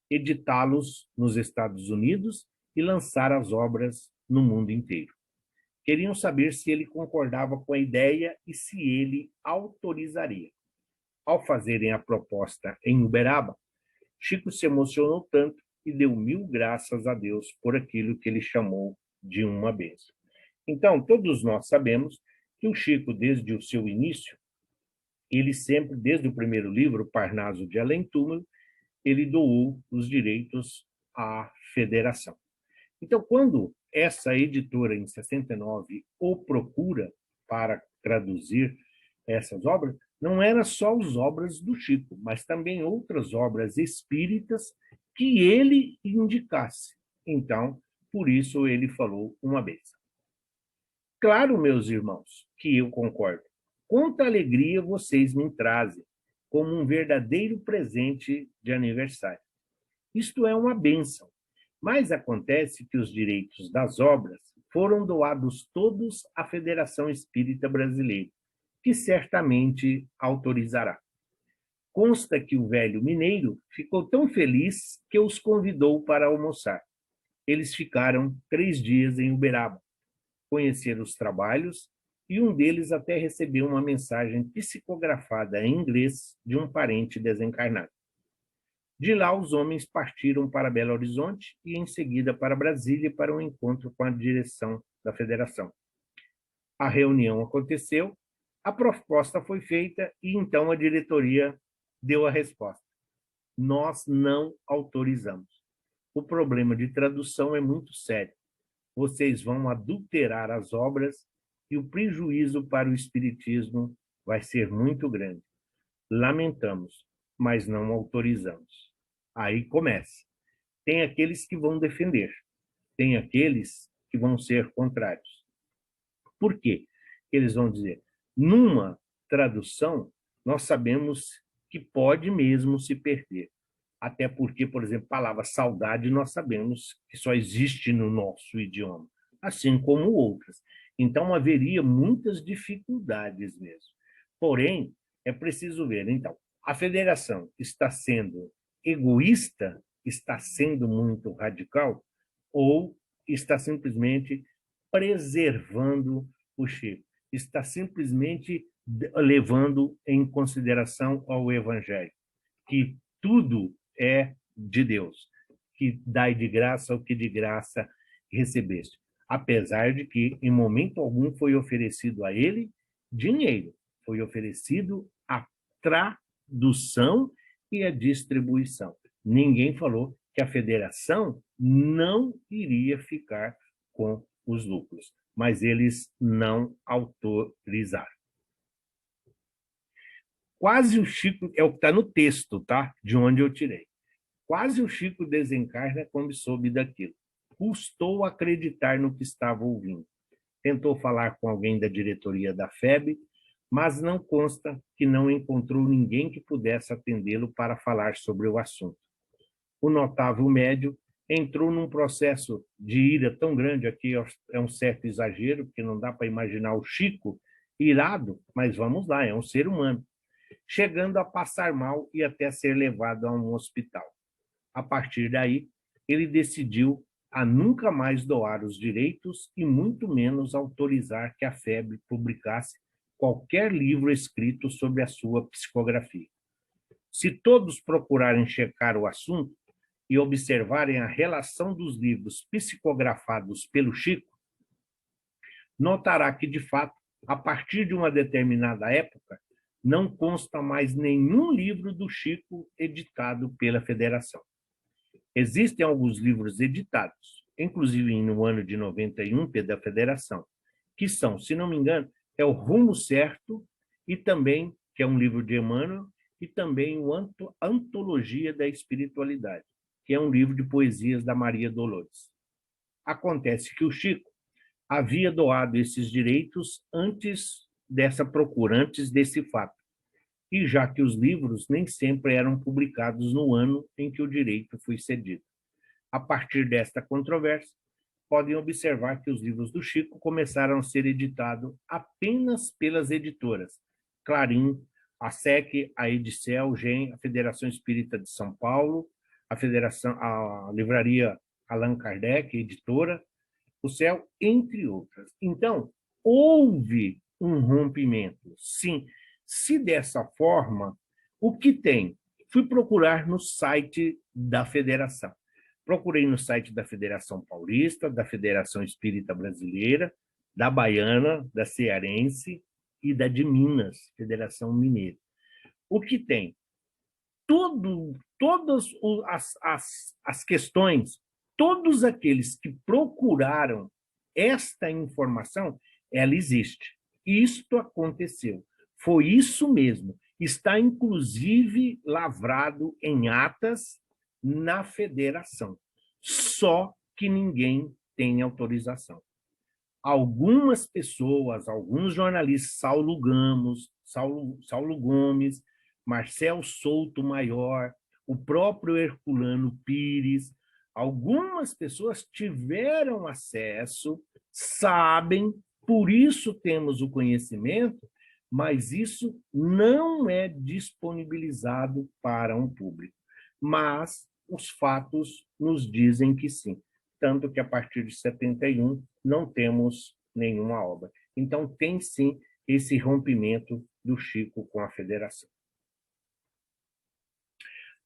editá-los nos Estados Unidos e lançar as obras no mundo inteiro. Queriam saber se ele concordava com a ideia e se ele autorizaria. Ao fazerem a proposta em Uberaba, Chico se emocionou tanto e deu 1000 graças a Deus por aquilo que ele chamou de uma bênção. Então, todos nós sabemos que o Chico, desde o seu início, ele sempre, desde o primeiro livro, Parnaso de Além Túmulo, ele doou os direitos à federação. Então, quando essa editora, em 69, o procura para traduzir essas obras, não eram só as obras do Chico, mas também outras obras espíritas que ele indicasse. Então, por isso ele falou uma benção. Claro, meus irmãos, que eu concordo. Quanta alegria vocês me trazem, como um verdadeiro presente de aniversário. Isto é uma bênção. Mas acontece que os direitos das obras foram doados todos à Federação Espírita Brasileira, que certamente autorizará. Consta que o velho mineiro ficou tão feliz que os convidou para almoçar. Eles ficaram 3 dias em Uberaba, conheceram os trabalhos e um deles até recebeu uma mensagem psicografada em inglês de um parente desencarnado. De lá, os homens partiram para Belo Horizonte e, em seguida, para Brasília para um encontro com a direção da federação. A reunião aconteceu, a proposta foi feita e, então, a diretoria deu a resposta. Nós não autorizamos. O problema de tradução é muito sério. Vocês vão adulterar as obras e o prejuízo para o espiritismo vai ser muito grande. Lamentamos, mas não autorizamos. Aí começa. Tem aqueles que vão defender, tem aqueles que vão ser contrários. Por quê? Eles vão dizer, numa tradução, nós sabemos que pode mesmo se perder. Até porque, por exemplo, a palavra saudade nós sabemos que só existe no nosso idioma, assim como outras. Então, haveria muitas dificuldades mesmo. Porém, é preciso ver. Então, a federação está sendo egoísta, está sendo muito radical, ou está simplesmente preservando o Chico, está simplesmente levando em consideração ao Evangelho, que tudo é de Deus, que dai de graça o que de graça recebeste. Apesar de que, em momento algum, foi oferecido a ele dinheiro, foi oferecido a tradução e a distribuição. Ninguém falou que a federação não iria ficar com os lucros, mas eles não autorizaram. Quase o Chico, é o que está no texto, tá? De onde eu tirei. Quase o Chico desencarna quando soube daquilo. Custou acreditar no que estava ouvindo. Tentou falar com alguém da diretoria da FEB, mas não consta que não encontrou ninguém que pudesse atendê-lo para falar sobre o assunto. O notável médio entrou num processo de ira tão grande, aqui é um certo exagero, porque não dá para imaginar o Chico irado, mas vamos lá, é um ser humano, chegando a passar mal e até ser levado a um hospital. A partir daí, ele decidiu a nunca mais doar os direitos e muito menos autorizar que a FEB publicasse qualquer livro escrito sobre a sua psicografia. Se todos procurarem checar o assunto e observarem a relação dos livros psicografados pelo Chico, notará que, de fato, a partir de uma determinada época, não consta mais nenhum livro do Chico editado pela Federação. Existem alguns livros editados, inclusive no ano de 91, pela Federação, que são, se não me engano, é o Rumo Certo, e também, que é um livro de Emmanuel, e também o Antologia da Espiritualidade, que é um livro de poesias da Maria Dolores. Acontece que o Chico havia doado esses direitos antes dessa procura, antes desse fato, e já que os livros nem sempre eram publicados no ano em que o direito foi cedido. A partir desta controvérsia, podem observar que os livros do Chico começaram a ser editados apenas pelas editoras Clarim, a SEC, a Edicel, GEM, a Federação Espírita de São Paulo, a Livraria Allan Kardec, editora, o CEL, entre outras. Então, houve um rompimento, sim. Se dessa forma, o que tem? Fui procurar no site da Federação. Procurei no site da Federação Paulista, da Federação Espírita Brasileira, da Baiana, da Cearense e da de Minas, Federação Mineira. O que tem? Todas as questões, todos aqueles que procuraram esta informação, ela existe. Isto aconteceu. Foi isso mesmo. Está, inclusive, lavrado em atas na federação. Só que ninguém tem autorização. Algumas pessoas, alguns jornalistas, Saulo Gomes, Marcel Souto Maior, o próprio Herculano Pires, algumas pessoas tiveram acesso, sabem, por isso temos o conhecimento, mas isso não é disponibilizado para um público. Mas os fatos nos dizem que sim. Tanto que, a partir de 71, não temos nenhuma obra. Então, tem sim esse rompimento do Chico com a Federação.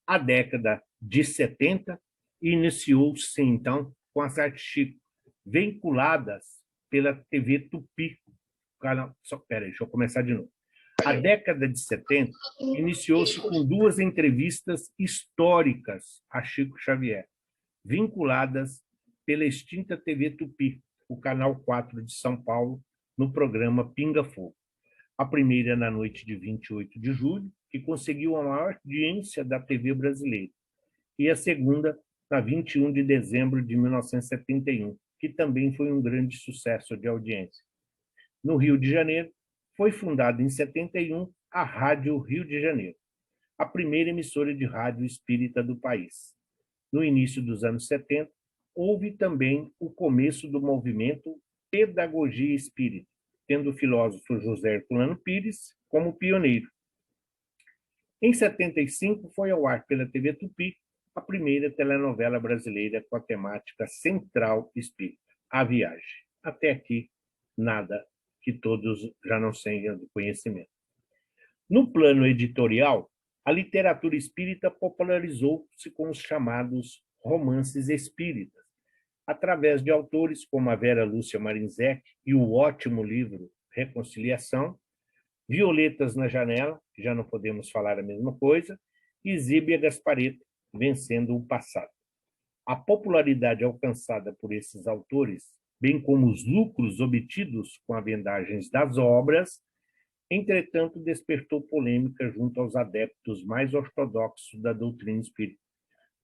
A década de 70 iniciou-se, então, com as artes Chico, vinculadas pela TV Tupi. Deixa eu começar de novo. A década de 70 iniciou-se com 2 entrevistas históricas a Chico Xavier, vinculadas pela extinta TV Tupi, o Canal 4 de São Paulo, no programa Pinga Fogo. A primeira na noite de 28 de julho, que conseguiu a maior audiência da TV brasileira, e a segunda na 21 de dezembro de 1971, que também foi um grande sucesso de audiência. No Rio de Janeiro, foi fundada em 71 a Rádio Rio de Janeiro, a primeira emissora de rádio espírita do país. No início dos anos 70, houve também o começo do movimento Pedagogia Espírita, tendo o filósofo José Herculano Pires como pioneiro. Em 75, foi ao ar pela TV Tupi a primeira telenovela brasileira com a temática central espírita, A Viagem. Até aqui, nada que todos já não tenham de conhecimento. No plano editorial, a literatura espírita popularizou-se com os chamados romances espíritas, através de autores como a Vera Lúcia Marinzec e o ótimo livro Reconciliação, Violetas na Janela, que já não podemos falar a mesma coisa, e Zíbia Gasparetto, Vencendo o Passado. A popularidade alcançada por esses autores, bem como os lucros obtidos com as vendagens das obras, entretanto, despertou polêmica junto aos adeptos mais ortodoxos da doutrina espírita,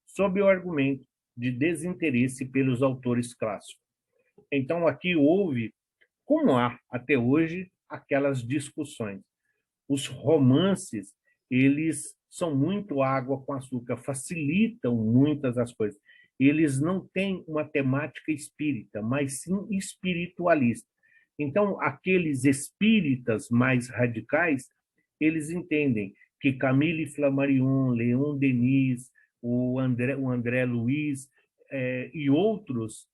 sob o argumento de desinteresse pelos autores clássicos. Então, aqui houve, como há até hoje, aquelas discussões. Os romances, eles são muito água com açúcar, facilitam muitas das coisas. Eles não têm uma temática espírita, mas sim espiritualista. Então, aqueles espíritas mais radicais, eles entendem que Camille Flammarion, Leon Denis, o André Luiz e outros,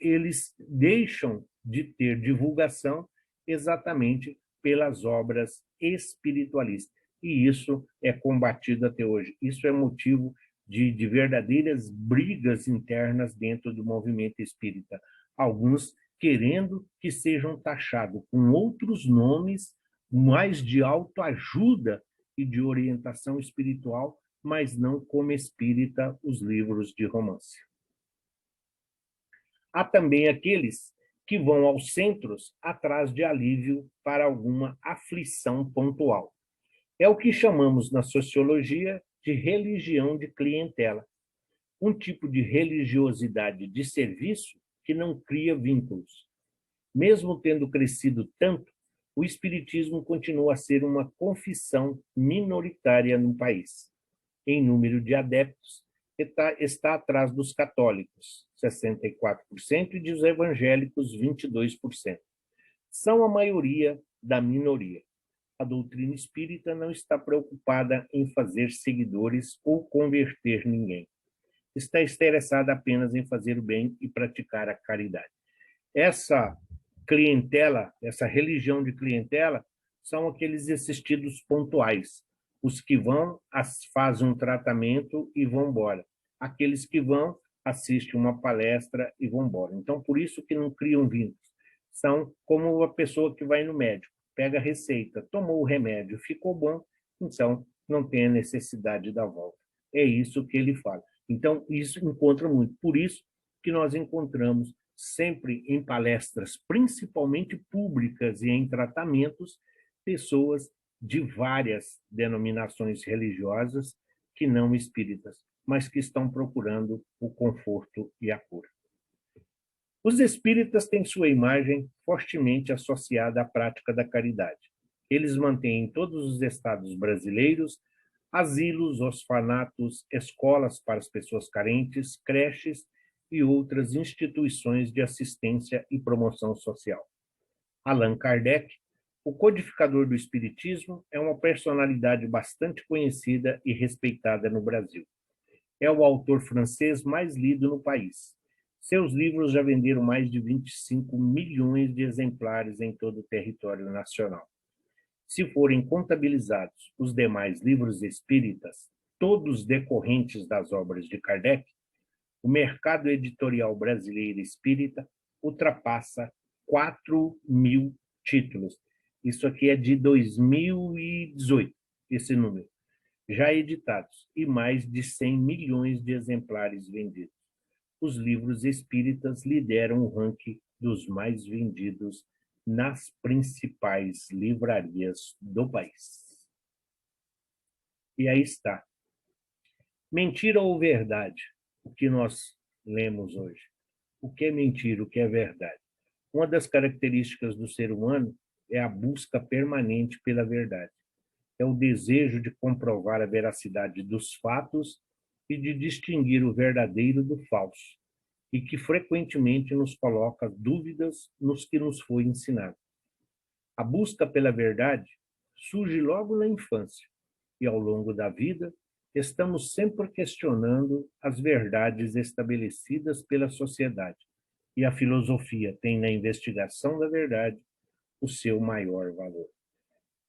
eles deixam de ter divulgação exatamente pelas obras espiritualistas. E isso é combatido até hoje. Isso é motivo de verdadeiras brigas internas dentro do movimento espírita. Alguns querendo que sejam taxados com outros nomes, mais de autoajuda e de orientação espiritual, mas não como espírita os livros de romance. Há também aqueles que vão aos centros atrás de alívio para alguma aflição pontual. É o que chamamos na sociologia de religião de clientela, um tipo de religiosidade de serviço que não cria vínculos. Mesmo tendo crescido tanto, o espiritismo continua a ser uma confissão minoritária no país. Em número de adeptos, está atrás dos católicos, 64%, e dos evangélicos, 22%. São a maioria da minoria. A doutrina espírita não está preocupada em fazer seguidores ou converter ninguém. Está interessada apenas em fazer o bem e praticar a caridade. Essa clientela, essa religião de clientela, são aqueles assistidos pontuais, os que vão, fazem um tratamento e vão embora. Aqueles que vão, assistem uma palestra e vão embora. Então, por isso que não criam vínculos. São como a pessoa que vai no médico, pega a receita, tomou o remédio, ficou bom, então não tem a necessidade da volta. É isso que ele fala. Então, isso encontra muito. Por isso que nós encontramos sempre em palestras, principalmente públicas e em tratamentos, pessoas de várias denominações religiosas que não espíritas, mas que estão procurando o conforto e a cura. Os espíritas têm sua imagem fortemente associada à prática da caridade. Eles mantêm em todos os estados brasileiros asilos, orfanatos, escolas para as pessoas carentes, creches e outras instituições de assistência e promoção social. Allan Kardec, o codificador do espiritismo, é uma personalidade bastante conhecida e respeitada no Brasil. É o autor francês mais lido no país. Seus livros já venderam mais de 25 milhões de exemplares em todo o território nacional. Se forem contabilizados os demais livros espíritas, todos decorrentes das obras de Kardec, o mercado editorial brasileiro espírita ultrapassa 4.000 títulos. Isso aqui é de 2018, esse número, já editados, e mais de 100 milhões de exemplares vendidos. Os livros espíritas lideram o ranking dos mais vendidos nas principais livrarias do país. E aí está. Mentira ou verdade? O que nós lemos hoje. O que é mentira, o que é verdade? Uma das características do ser humano é a busca permanente pela verdade. É o desejo de comprovar a veracidade dos fatos e de distinguir o verdadeiro do falso, e que frequentemente nos coloca dúvidas nos que nos foi ensinado. A busca pela verdade surge logo na infância e, ao longo da vida, Estamos sempre questionando as verdades estabelecidas pela sociedade, e a filosofia tem na investigação da verdade o seu maior valor.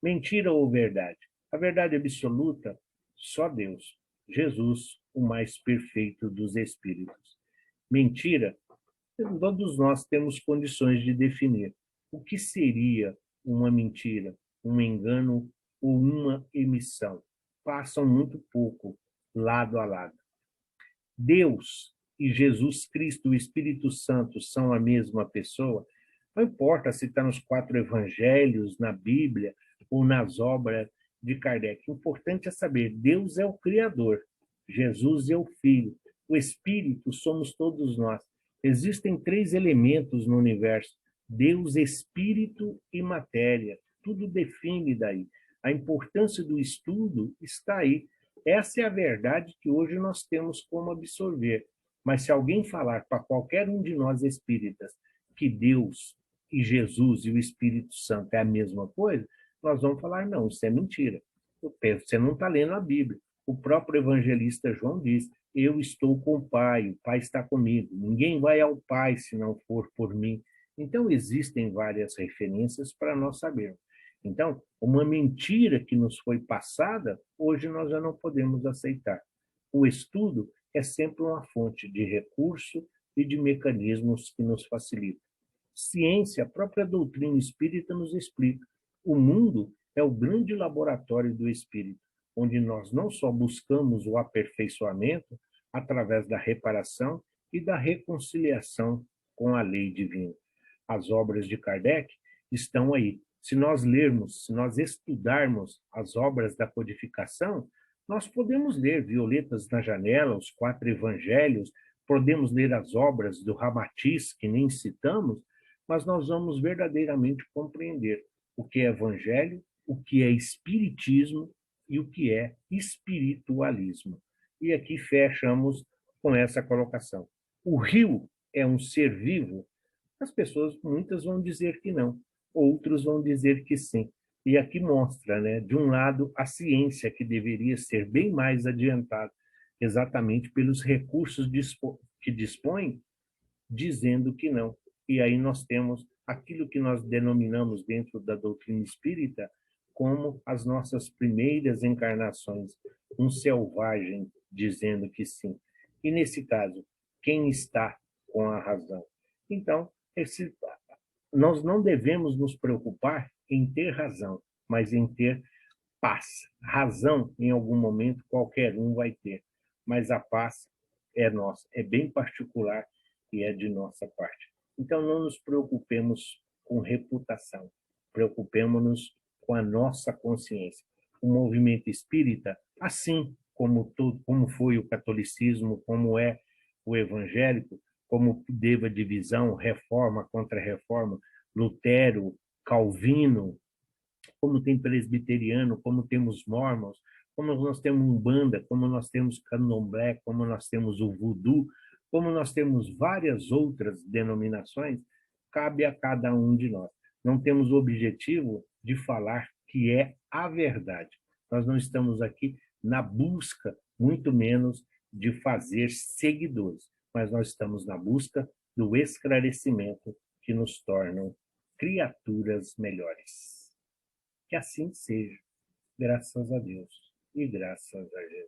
Mentira ou verdade? A verdade absoluta, só Deus, Jesus, o mais perfeito dos espíritos. Mentira, todos nós temos condições de definir o que seria uma mentira, um engano ou uma emissão. Passam muito pouco lado a lado. Deus e Jesus Cristo, o Espírito Santo, são a mesma pessoa? Não importa se está nos 4 evangelhos, na Bíblia ou nas obras de Kardec. O importante é saber, Deus é o Criador, Jesus é o Filho, o Espírito somos todos nós. Existem 3 elementos no universo, Deus, Espírito e matéria. Tudo define daí. A importância do estudo está aí. Essa é a verdade que hoje nós temos como absorver. Mas se alguém falar para qualquer um de nós espíritas que Deus e Jesus e o Espírito Santo é a mesma coisa, nós vamos falar, não, isso é mentira. Você não está lendo a Bíblia. O próprio evangelista João diz, eu estou com o Pai, o Pai está comigo. Ninguém vai ao Pai se não for por mim. Então, existem várias referências para nós sabermos. Então, uma mentira que nos foi passada, hoje nós já não podemos aceitar. O estudo é sempre uma fonte de recurso e de mecanismos que nos facilitam. Ciência, a própria doutrina espírita nos explica. O mundo é o grande laboratório do espírito, onde nós não só buscamos o aperfeiçoamento através da reparação e da reconciliação com a lei divina. As obras de Kardec estão aí. Se nós lermos, se nós estudarmos as obras da codificação, nós podemos ler Violetas na Janela, os 4 evangelhos, podemos ler as obras do Ramatiz, que nem citamos, mas nós vamos verdadeiramente compreender o que é evangelho, o que é espiritismo e o que é espiritualismo. E aqui fechamos com essa colocação. O rio é um ser vivo? As pessoas, muitas vão dizer que não, outros vão dizer que sim. E aqui mostra, né, de um lado, a ciência, que deveria ser bem mais adiantada, exatamente pelos recursos que dispõe, dizendo que não. E aí nós temos aquilo que nós denominamos dentro da doutrina espírita como as nossas primeiras encarnações, um selvagem dizendo que sim. E nesse caso, quem está com a razão? Então, nós não devemos nos preocupar em ter razão, mas em ter paz. Razão, em algum momento, qualquer um vai ter, mas a paz é nossa, é bem particular e é de nossa parte. Então, não nos preocupemos com reputação, preocupemos-nos com a nossa consciência. O movimento espírita, assim como foi o catolicismo, como é o evangélico, como teve a divisão, reforma contra reforma, Lutero, Calvino, como tem presbiteriano, como temos mormons, como nós temos umbanda, como nós temos candomblé, como nós temos o voodoo, como nós temos várias outras denominações, cabe a cada um de nós. Não temos o objetivo de falar que é a verdade. Nós não estamos aqui na busca, muito menos de fazer seguidores, mas nós estamos na busca do esclarecimento que nos tornam criaturas melhores. Que assim seja, graças a Deus e graças a Jesus.